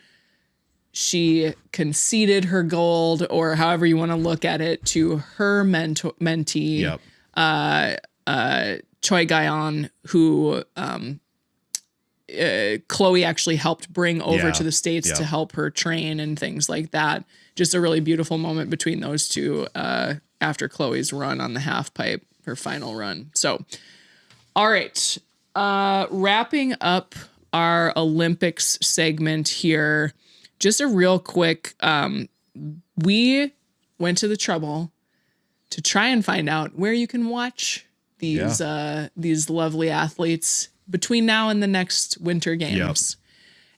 She conceded her gold, or however you want to look at it, to her mentee, Choi Gayon, who Chloe actually helped bring over to the States to help her train and things like that. Just a really beautiful moment between those two after Chloe's run on the half pipe, her final run. So, all right. Wrapping up our Olympics segment here, just a real quick, we went to the trouble to try and find out where you can watch these lovely athletes between now and the next Winter Games.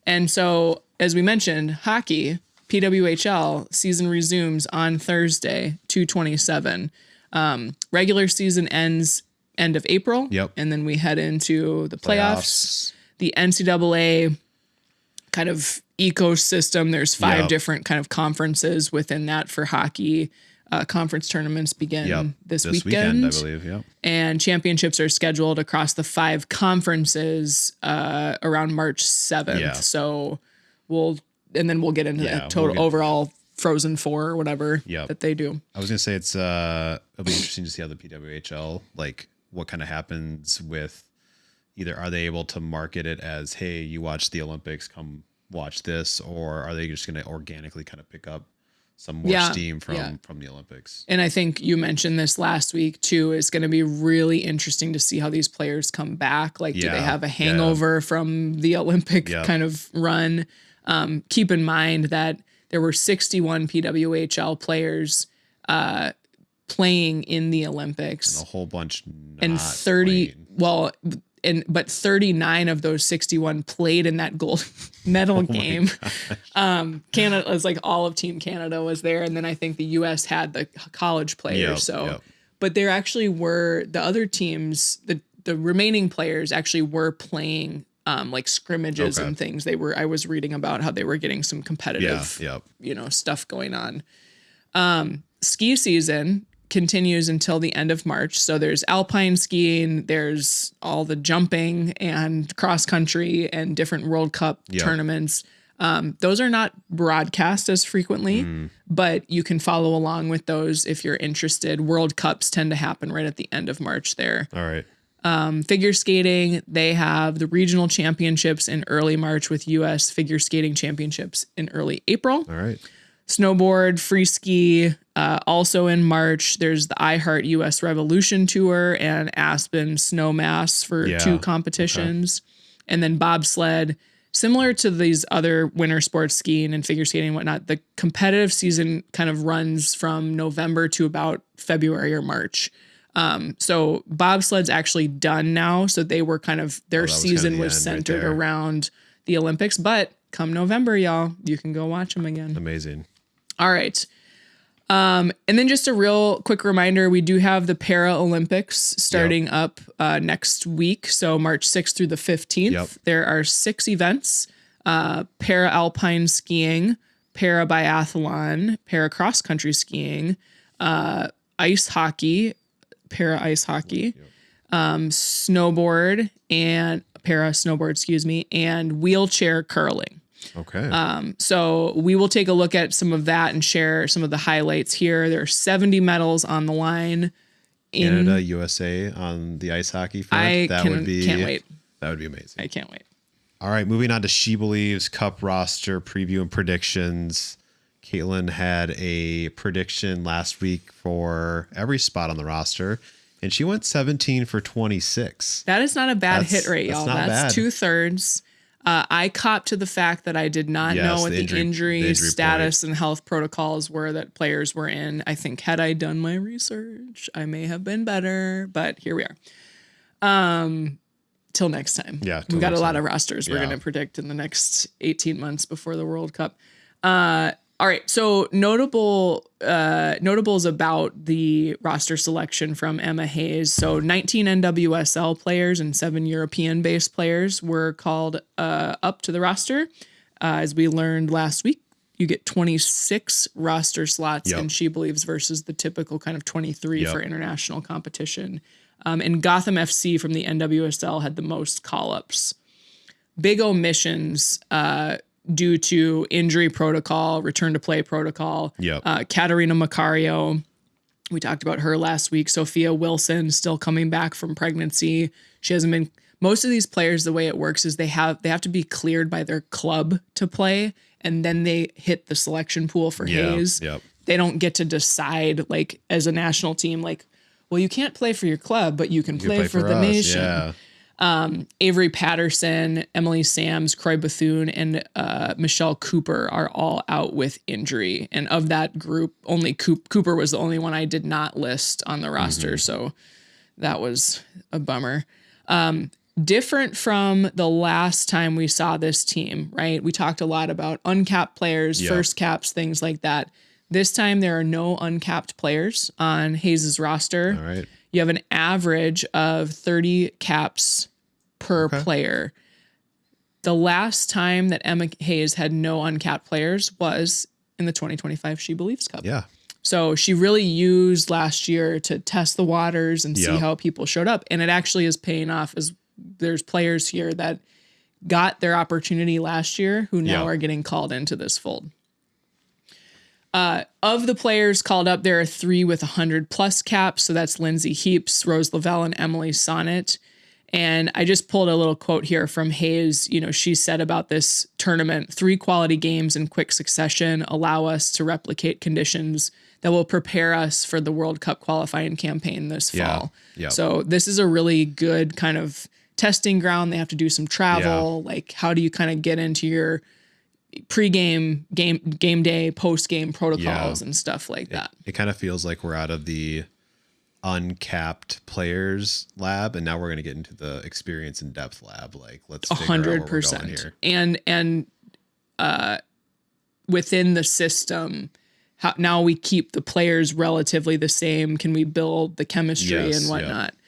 And so, as we mentioned, hockey, PWHL season resumes on Thursday, 2/27. Regular season ends end of April. And then we head into the playoffs. The NCAA kind of ecosystem. There's 5 different kind of conferences within that for hockey. Conference tournaments begin this weekend, I believe. And championships are scheduled across the 5 conferences around March 7th. So we'll get into the total overall Frozen Four or whatever Yep. that they do. I was gonna say it'll be interesting to see how the PWHL, like what kind of happens with either, are they able to market it as, hey, you watch the Olympics, come watch this, or are they just gonna organically kind of pick up some more steam from the Olympics? And I think you mentioned this last week too, is going to be really interesting to see how these players come back. Like, do they have a hangover from the Olympic kind of run? Keep in mind that there were 61 PWHL players playing in the Olympics, And a whole bunch and 30 playing. but 39 of those 61 played in that gold medal game. Canada was like, all of Team Canada was there, and then I think the US had the college players. But there actually were the other teams, the remaining players actually were playing like scrimmages and things. I was reading about how they were getting some competitive stuff going on. Ski season continues until the end of March. So there's alpine skiing, there's all the jumping and cross country and different World Cup tournaments. Those are not broadcast as frequently, but you can follow along with those if you're interested. World Cups tend to happen right at the end of March there. All right. Figure skating, they have the regional championships in early March with US figure skating championships in early April. All right. Snowboard, free ski, also in March. There's the iHeart US Revolution Tour and Aspen Snowmass for 2 competitions. And then bobsled, similar to these other winter sports, skiing and figure skating and whatnot, the competitive season kind of runs from November to about February or March. So bobsled's actually done now. So they were kind of, their season was centered around the Olympics, but come November, y'all, you can go watch them again. Amazing. All right. And then just a real quick reminder, we do have the Paralympics starting up next week. So March 6th through the 15th. There are 6 events, para-alpine skiing, para-biathlon, para-cross country skiing, ice hockey, para-ice hockey, snowboard and para-snowboard, and wheelchair curling. Okay. So we will take a look at some of that and share some of the highlights here. There are 70 medals on the line. Canada, USA on the ice hockey front. Can't wait. That would be amazing. I can't wait. All right, moving on to She Believes Cup roster preview and predictions. Caitlin had a prediction last week for every spot on the roster, and she went 17 for 26. That is not a bad hit rate, y'all. That's 2/3. I copped to the fact that I did not know what the injury status and health protocols were that players were in. I think had I done my research, I may have been better, but here we are. Till next time. Yeah. We've got a lot of rosters we're going to predict in the next 18 months before the World Cup. All right. So notables about the roster selection from Emma Hayes. So 19 NWSL players and 7 European-based players were called up to the roster. As we learned last week, you get 26 roster slots in She Believes versus the typical kind of 23 for international competition. And Gotham FC from the NWSL had the most call-ups. Big omissions due to injury protocol, return to play protocol. Katarina Macario, we talked about her last week. Sophia Wilson still coming back from pregnancy. She hasn't been. Most of these players, the way it works is they have to be cleared by their club to play, and then they hit the selection pool for Hayes. They don't get to decide, like, as a national team, like, well, you can't play for your club, but you can play for the nation. Avery Patterson, Emily Sams, Croy Bethune, and Michelle Cooper are all out with injury. And of that group, only Cooper was the only one I did not list on the roster. So that was a bummer. Different from the last time we saw this team, right? We talked a lot about uncapped players, first caps, things like that. This time there are no uncapped players on Hayes' roster. All right. You have an average of 30 caps per player. The last time that Emma Hayes had no uncapped players was in the 2025 She Believes Cup. Yeah. So she really used last year to test the waters and see how people showed up. And it actually is paying off, as there's players here that got their opportunity last year who now are getting called into this fold. Of the players called up, there are 3 with 100+ caps. So that's Lindsay Heaps, Rose Lavelle, and Emily Sonnet. And I just pulled a little quote here from Hayes. You know, she said about this tournament, 3 quality games in quick succession allow us to replicate conditions that will prepare us for the World Cup qualifying campaign this fall. Yeah. So this is a really good kind of testing ground. They have to do some travel. Like, how do you kind of get into your pre-game, game day, post-game protocols and stuff like that? It kind of feels like we're out of the uncapped players lab, and now we're going to get into the experience in depth lab. Like, let's figure out where we're going here. And within the system, how now we keep the players relatively the same. Can we build the chemistry and whatnot? Yeah.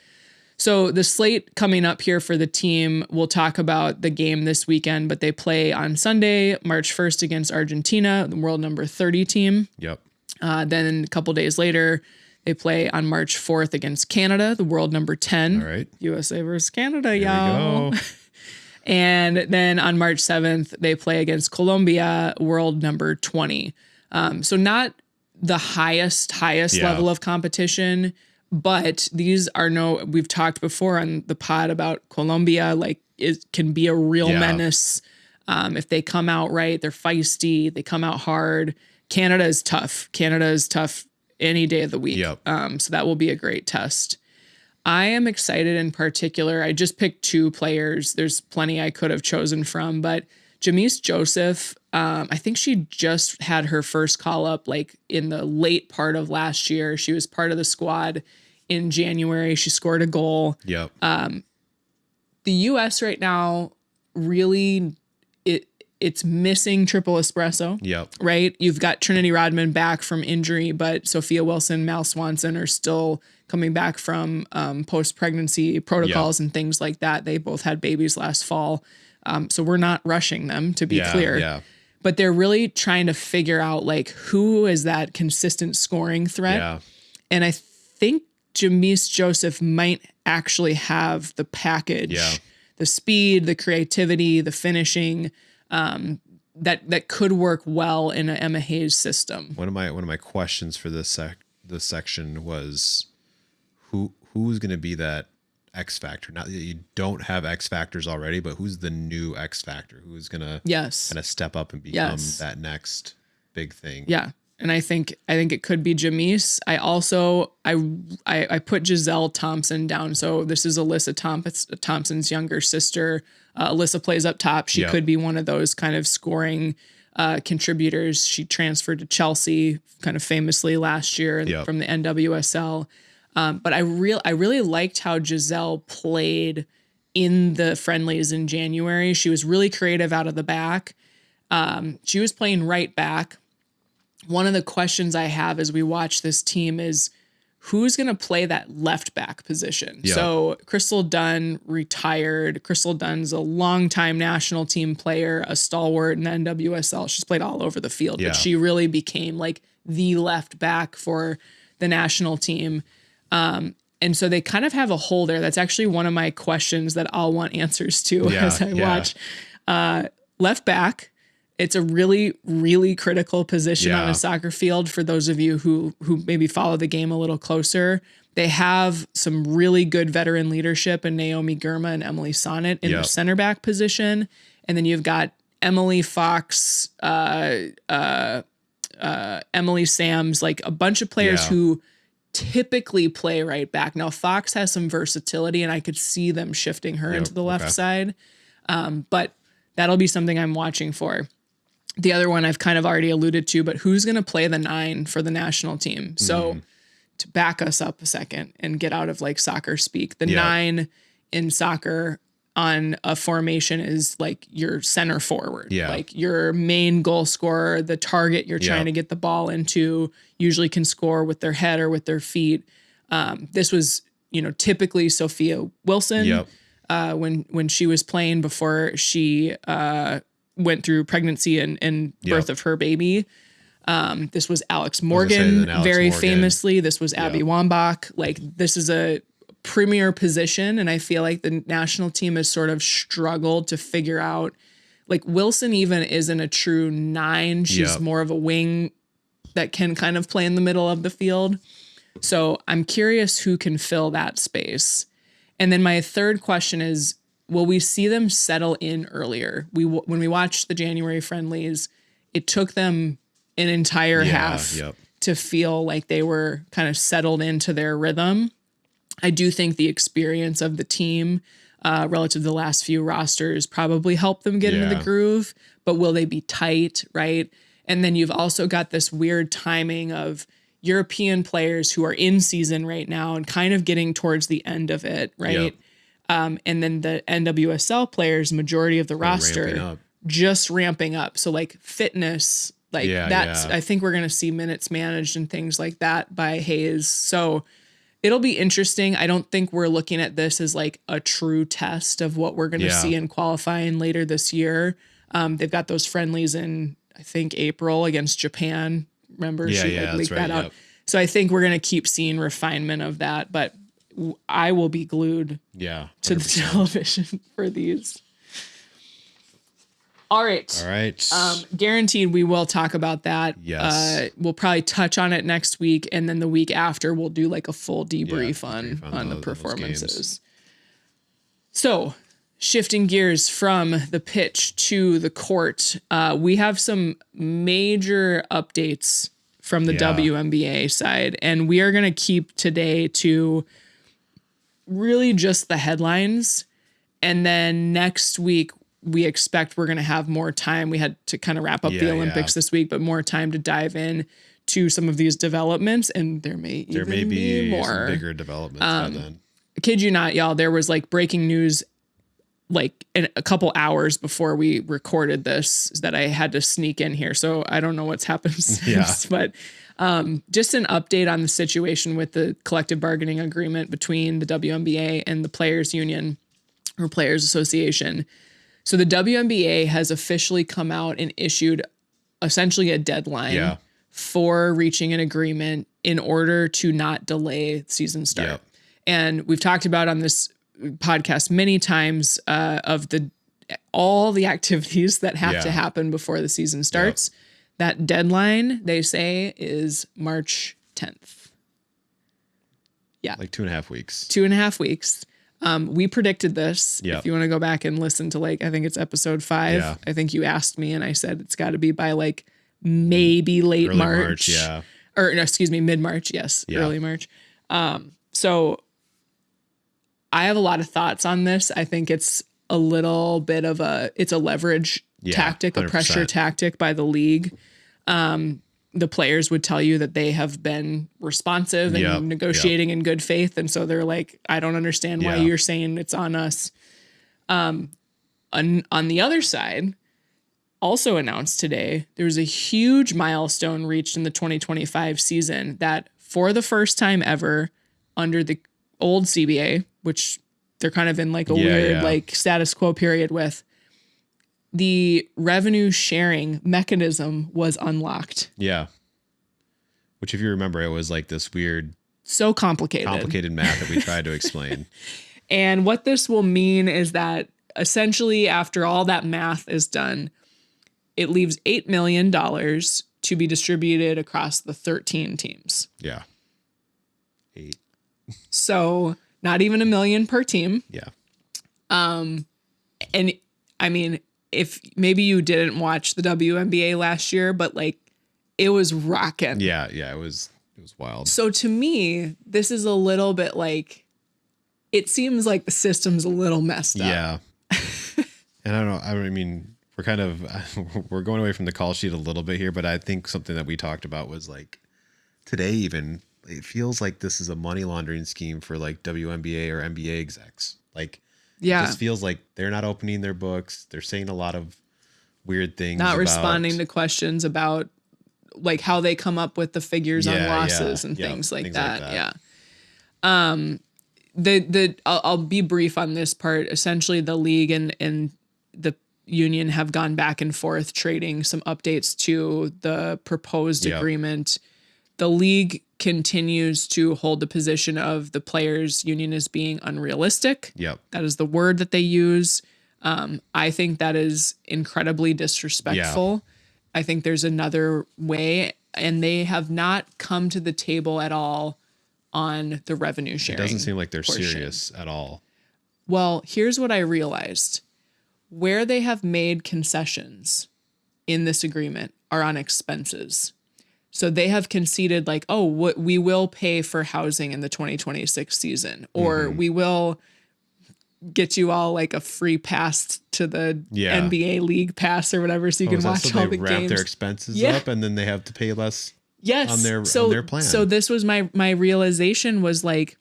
So the slate coming up here for the team, we'll talk about the game this weekend, but they play on Sunday, March 1st against Argentina, the world number 30 team. Yep. Then a couple days later, they play on March 4th against Canada, the world number 10. All right. USA versus Canada, There y'all. we go. And then on March 7th, they play against Colombia, world number 20. So not the highest level of competition, but these are we've talked before on the pod about Colombia, like it can be a real menace. If they come out right, they're feisty, they come out hard. Canada is tough any day of the week. Yep. So that will be a great test. I am excited in particular. I just picked 2 players. There's plenty I could have chosen from, but Jamise Joseph, I think she just had her first call up like in the late part of last year. She was part of the squad in January. She scored a goal. Yep. The U.S. right now really it's missing triple espresso. Yep. Right. You've got Trinity Rodman back from injury, but Sophia Wilson, Mal Swanson are still coming back from post-pregnancy protocols and things like that. They both had babies last fall. So we're not rushing them, to be clear. Yeah. But they're really trying to figure out like who is that consistent scoring threat. Yeah. And I think Jamise Joseph might actually have the package, the speed, the creativity, the finishing, that could work well in an Emma Hayes system. One of my questions for this section was who's going to be that X factor? Not that you don't have X factors already, but who's the new X factor? Who's going to kind of step up and become that next big thing? Yeah. And I think it could be Jamise. I also I put Giselle Thompson down. So this is Alyssa Thompson's younger sister. Alyssa plays up top. She could be one of those kind of scoring contributors. She transferred to Chelsea kind of famously last year from the NWSL. But I really liked how Giselle played in the friendlies in January. She was really creative out of the back. She was playing right back. One of the questions I have as we watch this team is who's going to play that left back position? Yeah. So Crystal Dunn retired. Crystal Dunn's a longtime national team player, a stalwart in the NWSL. She's played all over the field, but she really became like the left back for the national team. And so they kind of have a hole there. That's actually one of my questions that I'll want answers to as I watch. Left back. It's a really, really critical position on a soccer field for those of you who maybe follow the game a little closer. They have some really good veteran leadership in Naomi Girma and Emily Sonnet in the center back position. And then you've got Emily Fox, Emily Sams, like a bunch of players who typically play right back. Now, Fox has some versatility, and I could see them shifting her into the left side. But that'll be something I'm watching for. The other one I've kind of already alluded to, but who's going to play the 9 for the national team? So to back us up a second and get out of like soccer speak, the 9 in soccer on a formation is like your center forward, like your main goal scorer, the target you're trying to get the ball into, usually can score with their head or with their feet. This was, typically Sophia Wilson when she was playing before she went through pregnancy and birth of her baby. This was Alex Morgan, famously. This was Abby Wambach. Like, this is a premier position, and I feel like the national team has sort of struggled to figure out, like, Wilson even isn't a true 9. She's more of a wing that can kind of play in the middle of the field. So I'm curious who can fill that space. And then my third question is, will we see them settle in earlier? When we watched the January friendlies, it took them an entire half to feel like they were kind of settled into their rhythm. I do think the experience of the team relative to the last few rosters probably helped them get into the groove, but will they be tight, right? And then you've also got this weird timing of European players who are in season right now and kind of getting towards the end of it, right? And then the NWSL players, majority of the roster, just ramping up. So like fitness, like I think we're going to see minutes managed and things like that by Hayes. So it'll be interesting. I don't think we're looking at this as like a true test of what we're going to see in qualifying later this year. They've got those friendlies in, I think, April against Japan. Remember, she leaked that out. So I think we're going to keep seeing refinement of that, but I will be glued to the television for these. All right. Guaranteed we will talk about that. Yes. We'll probably touch on it next week. And then the week after we'll do like a full debrief on the performances. So shifting gears from the pitch to the court, we have some major updates from the WNBA side. And we are going to keep today to really just the headlines. And then next week, we expect we're going to have more time. We had to kind of wrap up the Olympics this week, but more time to dive in to some of these developments. And there may be more some bigger developments by then. Kid you not, y'all, there was like breaking news like in a couple hours before we recorded this that I had to sneak in here. So I don't know what's happened since, but just an update on the situation with the collective bargaining agreement between the WNBA and the Players Union or Players Association. So the WNBA has officially come out and issued essentially a deadline for reaching an agreement in order to not delay season start. And we've talked about on this podcast many times of all the activities that have to happen before the season starts. That deadline, they say, is March 10th. Yeah. Like 2.5 weeks. 2.5 weeks. We predicted this. If you want to go back and listen to like, I think it's episode 5. I think you asked me and I said it's got to be by like maybe late March. Or no, excuse me, mid-March. Yes. Early March. So I have a lot of thoughts on this. I think it's a little bit of it's a leverage tactic, 100%. A pressure tactic by the league. The players would tell you that they have been responsive and negotiating in good faith. And so they're like, I don't understand why you're saying it's on us. On the other side, also announced today, there's a huge milestone reached in the 2025 season that for the first time ever under the old CBA, which they're kind of in like a weird like status quo period with, the revenue sharing mechanism was unlocked. Which if you remember, it was like this weird, so complicated math that we tried to explain. And what this will mean is that essentially after all that math is done, it leaves $8 million to be distributed across the 13 teams. 8. So not even $1 million per team. And I mean, if maybe you didn't watch the WNBA last year, but like it was rocking. It was wild. So to me, this is a little bit like, it seems like the system's a little messed up. And I don't know. I mean, we're going away from the call sheet a little bit here, but I think something that we talked about was like today, even it feels like this is a money laundering scheme for like WNBA or NBA execs. Like, it just feels like they're not opening their books. They're saying a lot of weird things. Not responding to questions about like how they come up with the figures on losses and things like that. I'll be brief on this part. Essentially, the league and the union have gone back and forth trading some updates to the proposed agreement. The league continues to hold the position of the players union as being unrealistic. That is the word that they use. I think that is incredibly disrespectful. I think there's another way. and they have not come to the table at all on the revenue sharing. It doesn't seem like they're portion. serious at all. Well, here's what I realized. Where they have made concessions in this agreement are on expenses. So they have conceded like, oh, what we will pay for housing in the 2026 season, or we will get you all like a free pass to the NBA league pass or whatever, so you can watch all the games. They wrap their expenses up and then they have to pay less on their plan. So this was my realization was like,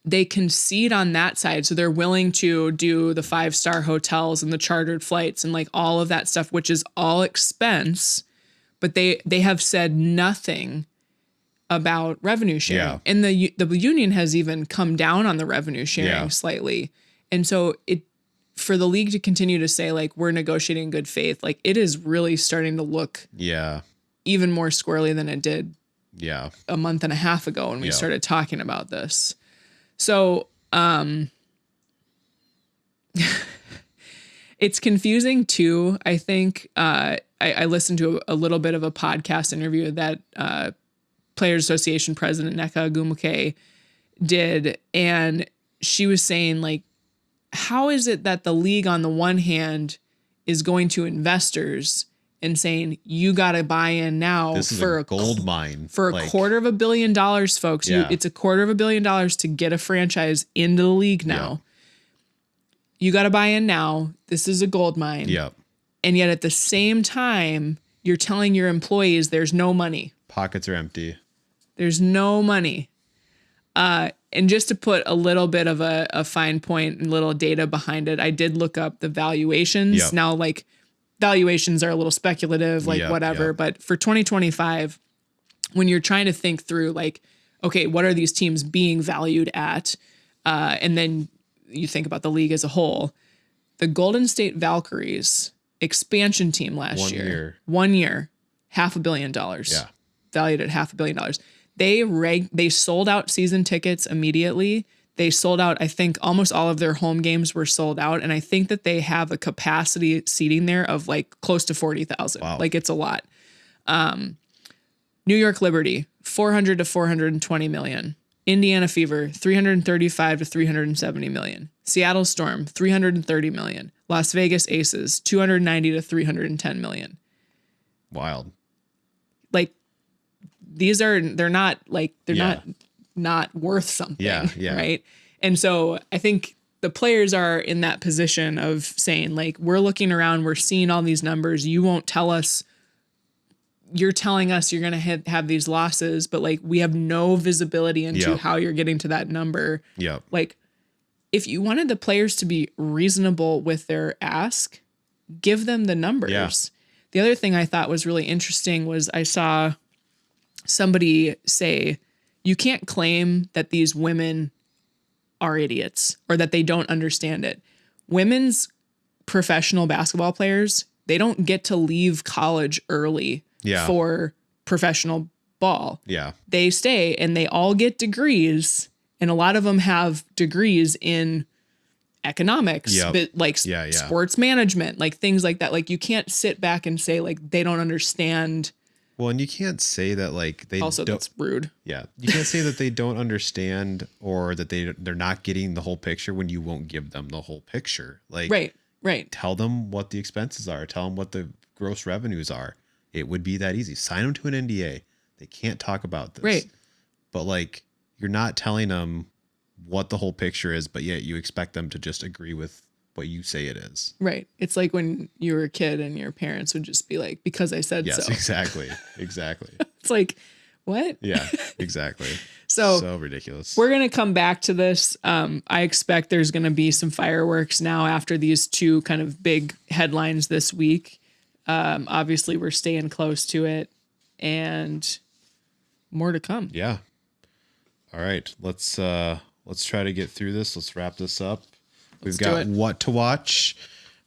they concede on that side. So they're willing to do the 5-star hotels and the chartered flights and like all of that stuff, which is all expense, but they have said nothing about revenue sharing. Yeah. And the union has even come down on the revenue sharing slightly. And so for the league to continue to say like, we're negotiating in good faith, like it is really starting to look even more squirrely than it did a month and a half ago when we started talking about this. So, it's confusing too. I think, I listened to a little bit of a podcast interview that, Players Association President Nneka Agumuke did. And she was saying like, how is it that the league on the one hand is going to investors and saying, you got to buy in now for a gold mine for like, $250 million, folks. It's $250 million to get a franchise into the league now. You got to buy in now. This is a gold mine. Yep. And yet at the same time, you're telling your employees there's no money. Pockets are empty. There's no money. And just to put a little bit of a fine point and little data behind it, I did look up the valuations. Yep. Now, like, valuations are a little speculative, like whatever. But for 2025, when you're trying to think through like, okay, what are these teams being valued at? And then you think about the league as a whole, the Golden State Valkyries expansion team last year, 1 year, $500 million, valued at $500 million. They sold out season tickets immediately. They sold out, I think almost all of their home games were sold out. And I think that they have a capacity seating there of like close to 40,000. Wow. Like it's a lot. New York Liberty, 400 to 420 million. Indiana Fever, 335 to 370 million. Seattle Storm, 330 million. Las Vegas Aces, 290 to 310 million. Wild. Like they're not not worth something. Yeah. Right. And so I think the players are in that position of saying like, we're looking around, we're seeing all these numbers. You won't tell us, you're telling us you're going to have these losses, but like we have no visibility into how you're getting to that number. Yeah. Like if you wanted the players to be reasonable with their ask, give them the numbers. Yeah. The other thing I thought was really interesting was I saw somebody say, you can't claim that these women are idiots or that they don't understand it. Women's professional basketball players, they don't get to leave college early for professional ball. Yeah. They stay and they all get degrees, and a lot of them have degrees in economics, but like sports management, like things like that. Like you can't sit back and say like they don't understand. Well, and you can't say that like they also don't, that's rude. Yeah, you can't say that they don't understand or that they're not getting the whole picture when you won't give them the whole picture. Like right. Tell them what the expenses are. Tell them what the gross revenues are. It would be that easy. Sign them to an NDA. They can't talk about this. Right. But like you're not telling them what the whole picture is, but yet you expect them to just agree with what you say it is. Right. It's like when you were a kid and your parents would just be like, because I said so. Yes, exactly. Exactly. It's like, what? Yeah, exactly. So ridiculous. We're going to come back to this. I expect there's going to be some fireworks now after these two kind of big headlines this week. Obviously we're staying close to it and more to come. Yeah. All right. Let's try to get through this. Let's wrap this up. We've got what to watch.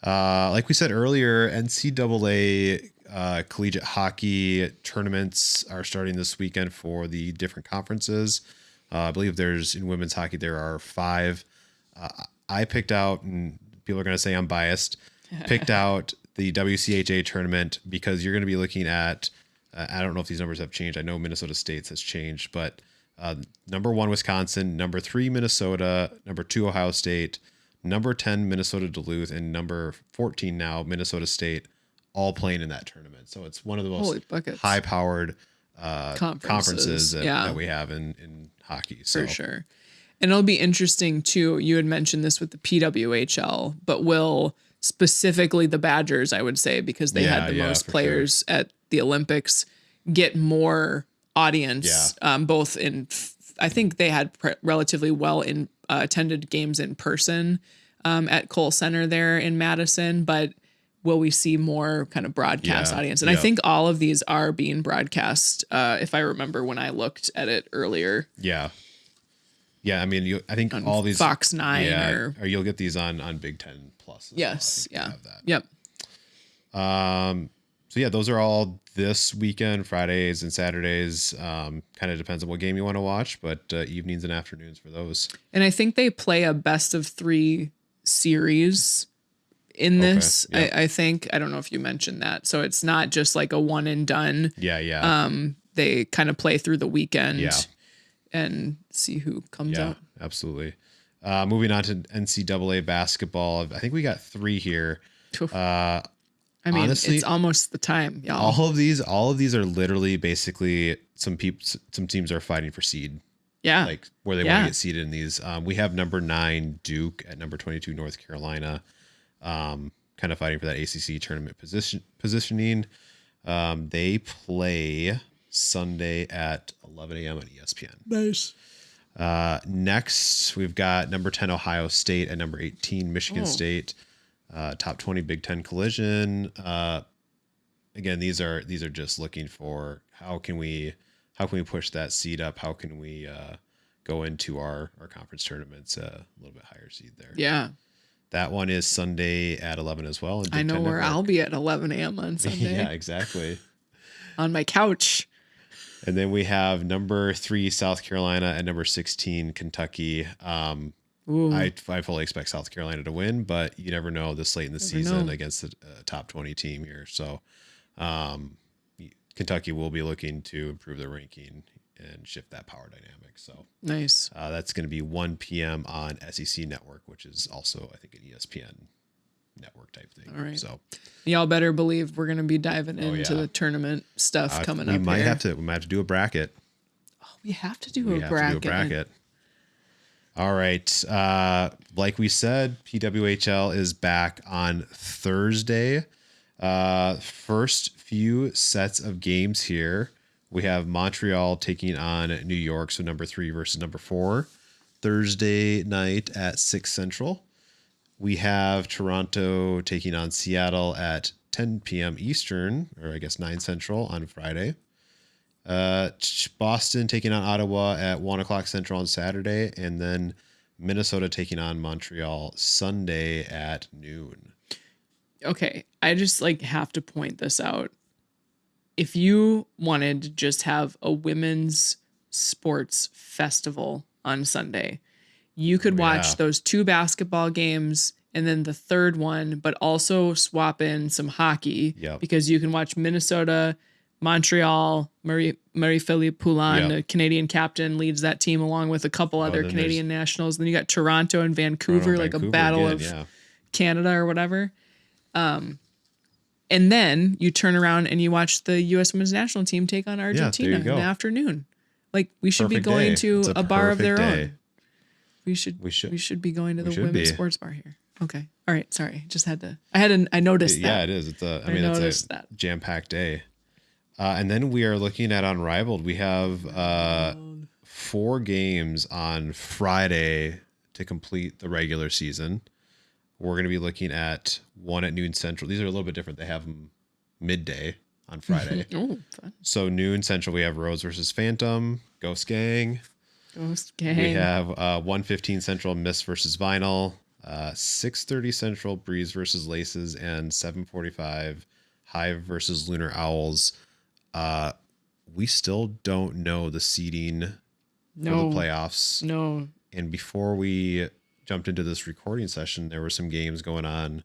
Like we said earlier, NCAA collegiate hockey tournaments are starting this weekend for the different conferences. I believe in women's hockey, there are 5. I picked out, and people are going to say I'm biased, picked out the WCHA tournament because you're going to be looking at I don't know if these numbers have changed. I know Minnesota State's has changed, but number 1, Wisconsin, number 3, Minnesota, number 2, Ohio State, number 10, Minnesota Duluth, and number 14 now, Minnesota State, all playing in that tournament. So it's one of the most high-powered conferences that we have in hockey. So. For sure. And it'll be interesting, too. You had mentioned this with the PWHL, but will specifically the Badgers, I would say, because they had the most players at the Olympics, get more audience, both in, I think they had relatively well in attended games in person at Kohl Center there in Madison, but will we see more kind of broadcast audience? And I think all of these are being broadcast, if I remember when I looked at it earlier. Yeah. I mean, I think on all these Fox 9 or you'll get these on Big Ten Plus. Yes. Yeah. Yep. So yeah, those are all this weekend, Fridays and Saturdays. Kind of depends on what game you want to watch, but evenings and afternoons for those. And I think they play a best of 3 series in this. I think, I don't know if you mentioned that. So it's not just like a one and done. Yeah. They kind of play through the weekend and see who comes out. Absolutely. Moving on to NCAA basketball. I think we got 3 here. I mean, honestly, it's almost the time, y'all. All of these are literally basically some teams are fighting for seed. Yeah. Like where they want to get seeded in these. We have number 9 Duke at number 22 North Carolina. Kind of fighting for that ACC tournament positioning. They play Sunday at 11 a.m. on ESPN. Nice. Next, we've got number 10 Ohio State and number 18 Michigan State. Top 20 Big Ten collision. Again, these are just looking for how can we push that seed up? How can we go into our conference tournaments a little bit higher seed there? Yeah. That one is Sunday at 11 as well. I know where I'll be at 11 a.m. on Sunday. Yeah, exactly. On my couch. And then we have number 3 South Carolina and number 16 Kentucky. I fully expect South Carolina to win, but you never know this late in the season against the top 20 team here. So Kentucky will be looking to improve their ranking and shift that power dynamic. So nice. That's going to be 1 p.m. on SEC Network, which is also, I think, an ESPN network type thing. All right. So y'all better believe we're going to be diving into the tournament stuff coming up. We might have to do a bracket. Oh, we have to do a bracket. All right. Like we said, PWHL is back on Thursday. First few sets of games here. We have Montreal taking on New York. So number 3 versus number 4. Thursday night at 6 Central. We have Toronto taking on Seattle at 10 p.m. Eastern, or I guess 9 Central on Friday. Boston taking on Ottawa at 1 o'clock Central on Saturday, and then Minnesota taking on Montreal Sunday at noon. Okay, I just have to point this out. If you wanted to just have a women's sports festival on Sunday, you could watch those 2 basketball games and then the third one, but also swap in some hockey because you can watch Minnesota, Montreal, Marie-Philippe Poulin, the Canadian captain, leads that team along with a couple other Canadian nationals. Then you got Toronto and Vancouver, a battle of Canada or whatever. And then you turn around and you watch the U.S. women's national team take on Argentina in the afternoon. We should be going to a bar of their own. We should be going to the women's sports bar here. Okay. All right. Sorry. Just had to. I noticed that. Yeah, it is. It's a jam-packed day. And then we are looking at Unrivaled. We have 4 games on Friday to complete the regular season. We're going to be looking at 1 at noon Central. These are a little bit different. They have them midday on Friday. Oh, fun. So noon Central, we have Rose versus Phantom, Ghost Gang. We have 1:15 Central, Mist versus Vinyl. 6:30 Central, Breeze versus Laces, and 7:45 Hive versus Lunar Owls. We still don't know the seeding for the playoffs. No. And before we jumped into this recording session, there were some games going on,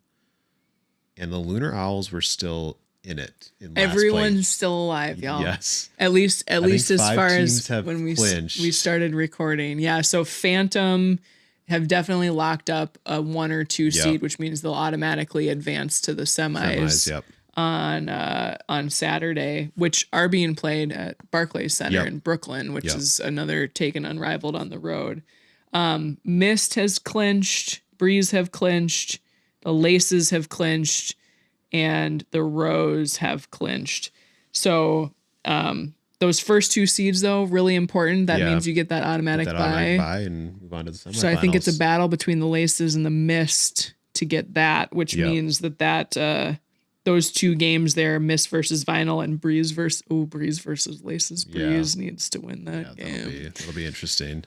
and the Lunar Owls were still in it. In last Everyone's place. still alive, y'all. Yes. At least as far as when we clinched. started recording. Yeah. So Phantom have definitely locked up a 1 or 2 seed, which means they'll automatically advance to the semis. Yep. On Saturday, which are being played at Barclays Center in Brooklyn, which is another Taken Unrivaled on the road. Mist has clinched, Breeze have clinched, the Laces have clinched, and the Rose have clinched. So those first 2 seeds, though, really important. That means you get that automatic bye and move on to the semifinals. So I think it's a battle between the Laces and the Mist to get that, which means that those 2 games there, Mist versus Vinyl and Breeze versus Laces. Breeze needs to win that game. That'll be interesting.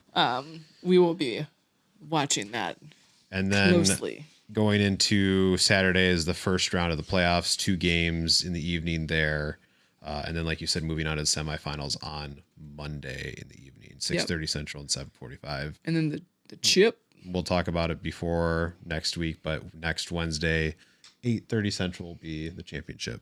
We will be watching that and then closely. Going into Saturday is the first round of the playoffs, 2 games in the evening there. And then, like you said, moving on to the semifinals on Monday in the evening, 6:30 Central and 7:45. And then the chip. We'll talk about it before next week, but next Wednesday, 8:30 Central will be the championship.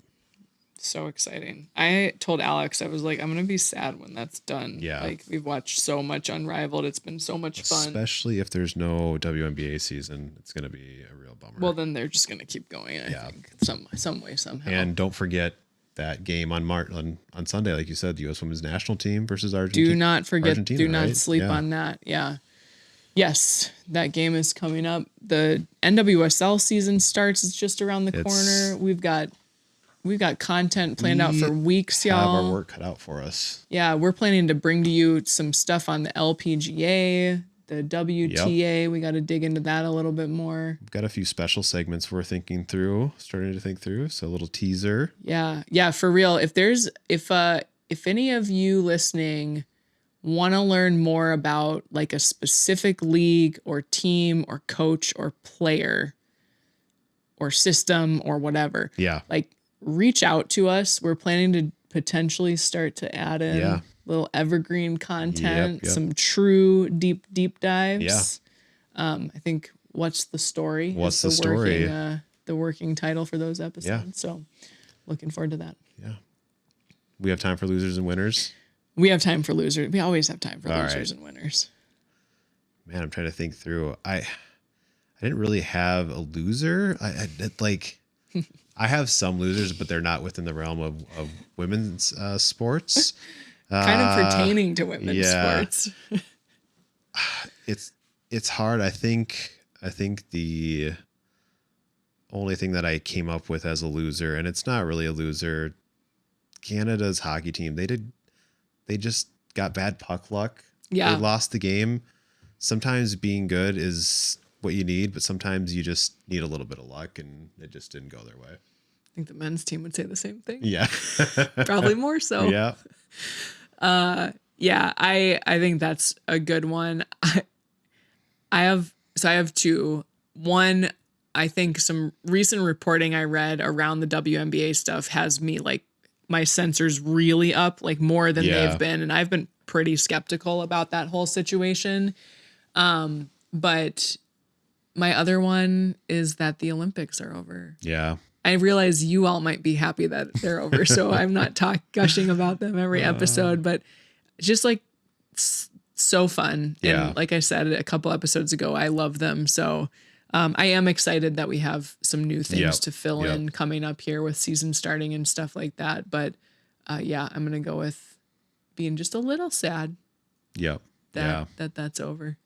So exciting. I told Alex, I was like, I'm going to be sad when that's done. Yeah. Like, we've watched so much Unrivaled. It's been so much fun. Especially if there's no WNBA season. It's going to be a real bummer. Well, then they're just going to keep going, I think, some way, somehow. And don't forget that game on Sunday, like you said, the U.S. Women's National Team versus Argentina. Do not forget, Argentina, do not sleep on that. Yeah. Yes, that game is coming up. The NWSL season starts. It's just around the corner. We've got content planned out for weeks, y'all. Have our work cut out for us. Yeah, we're planning to bring to you some stuff on the LPGA, the WTA. Yep. We got to dig into that a little bit more. We've got a few special segments we're starting to think through. So a little teaser. Yeah, for real. If any of you listening want to learn more about like a specific league or team or coach or player or system or whatever, like reach out to us. We're planning to potentially start to add in little evergreen content, some true deep dives. I think What's the Story? What's the story? The working title for those episodes. So looking forward to that. Yeah. We have time for losers and winners. We have time for losers. We always have time for losers and winners. Man, I'm trying to think through. I didn't really have a loser. I have some losers, but they're not within the realm of women's sports. Kind of pertaining to women's sports. It's hard. I think the only thing that I came up with as a loser, and it's not really a loser, Canada's hockey team. They just got bad puck luck. Yeah. They lost the game. Sometimes being good is what you need, but sometimes you just need a little bit of luck, and it just didn't go their way. I think the men's team would say the same thing. Yeah. Probably more so. Yeah. I think that's a good one. I have 2. One, I think some recent reporting I read around the WNBA stuff has me like my sensors really up, like more than they've been. And I've been pretty skeptical about that whole situation. But my other one is that the Olympics are over. Yeah. I realize you all might be happy that they're over, so I'm not gushing about them every episode, but it's just like so fun. Yeah. And like I said a couple episodes ago, I love them. So I am excited that we have some new things to fill in coming up here with season starting and stuff like that. But I'm going to go with being just a little sad. Yep. That's over.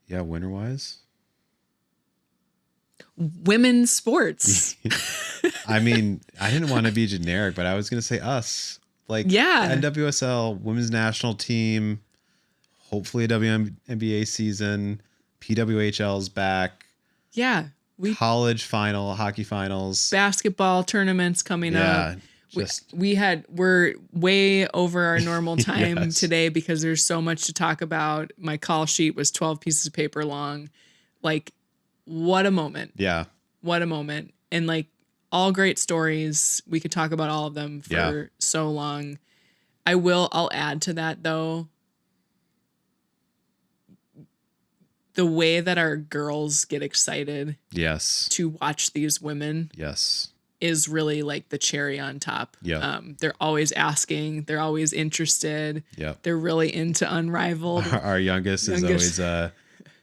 Yeah. Winner wise. Women's sports. I mean, I didn't want to be generic, but I was going to say us. Like, NWSL, Women's National Team, hopefully a WNBA season, PWHL's back. Yeah. College hockey finals. Basketball tournaments coming up. We're way over our normal time today because there's so much to talk about. My call sheet was 12 pieces of paper long. Like, what a moment. Yeah. What a moment. And like all great stories. We could talk about all of them for so long. I'll add to that though. The way that our girls get excited. Yes. To watch these women. Yes. is really like the cherry on top. Yeah. They're always asking. They're always interested. Yeah. They're really into Unrivaled. Our youngest is always,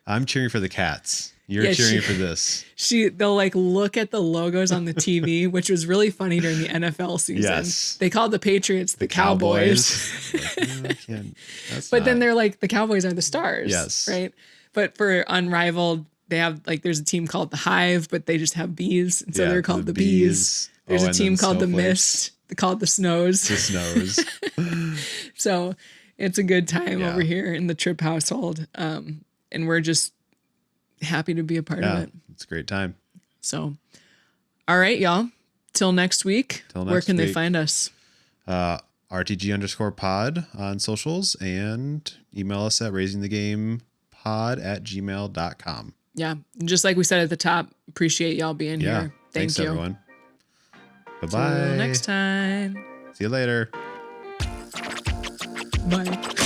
I'm cheering for the Cats. You're cheering for this. They'll like look at the logos on the TV, which was really funny during the NFL season. Yes. They called the Patriots the Cowboys. But then they're like, the Cowboys are the Stars. Yes. Right. But for Unrivaled, they have like, there's a team called the Hive, but they just have bees. And so they're called the Bees. There's a team called the Mist, called the Snows. The Snows. So it's a good time over here in the Tripp household. And we're just happy to be a part of it. It's a great time. So, all right, y'all. Till next week. Where can they find us? RTG_pod on socials, and email us at raisingthegamepod@gmail.com. Yeah. Just like we said at the top, appreciate y'all being here. Thanks, you. everyone. Bye-bye. Till next time. See you later. Bye.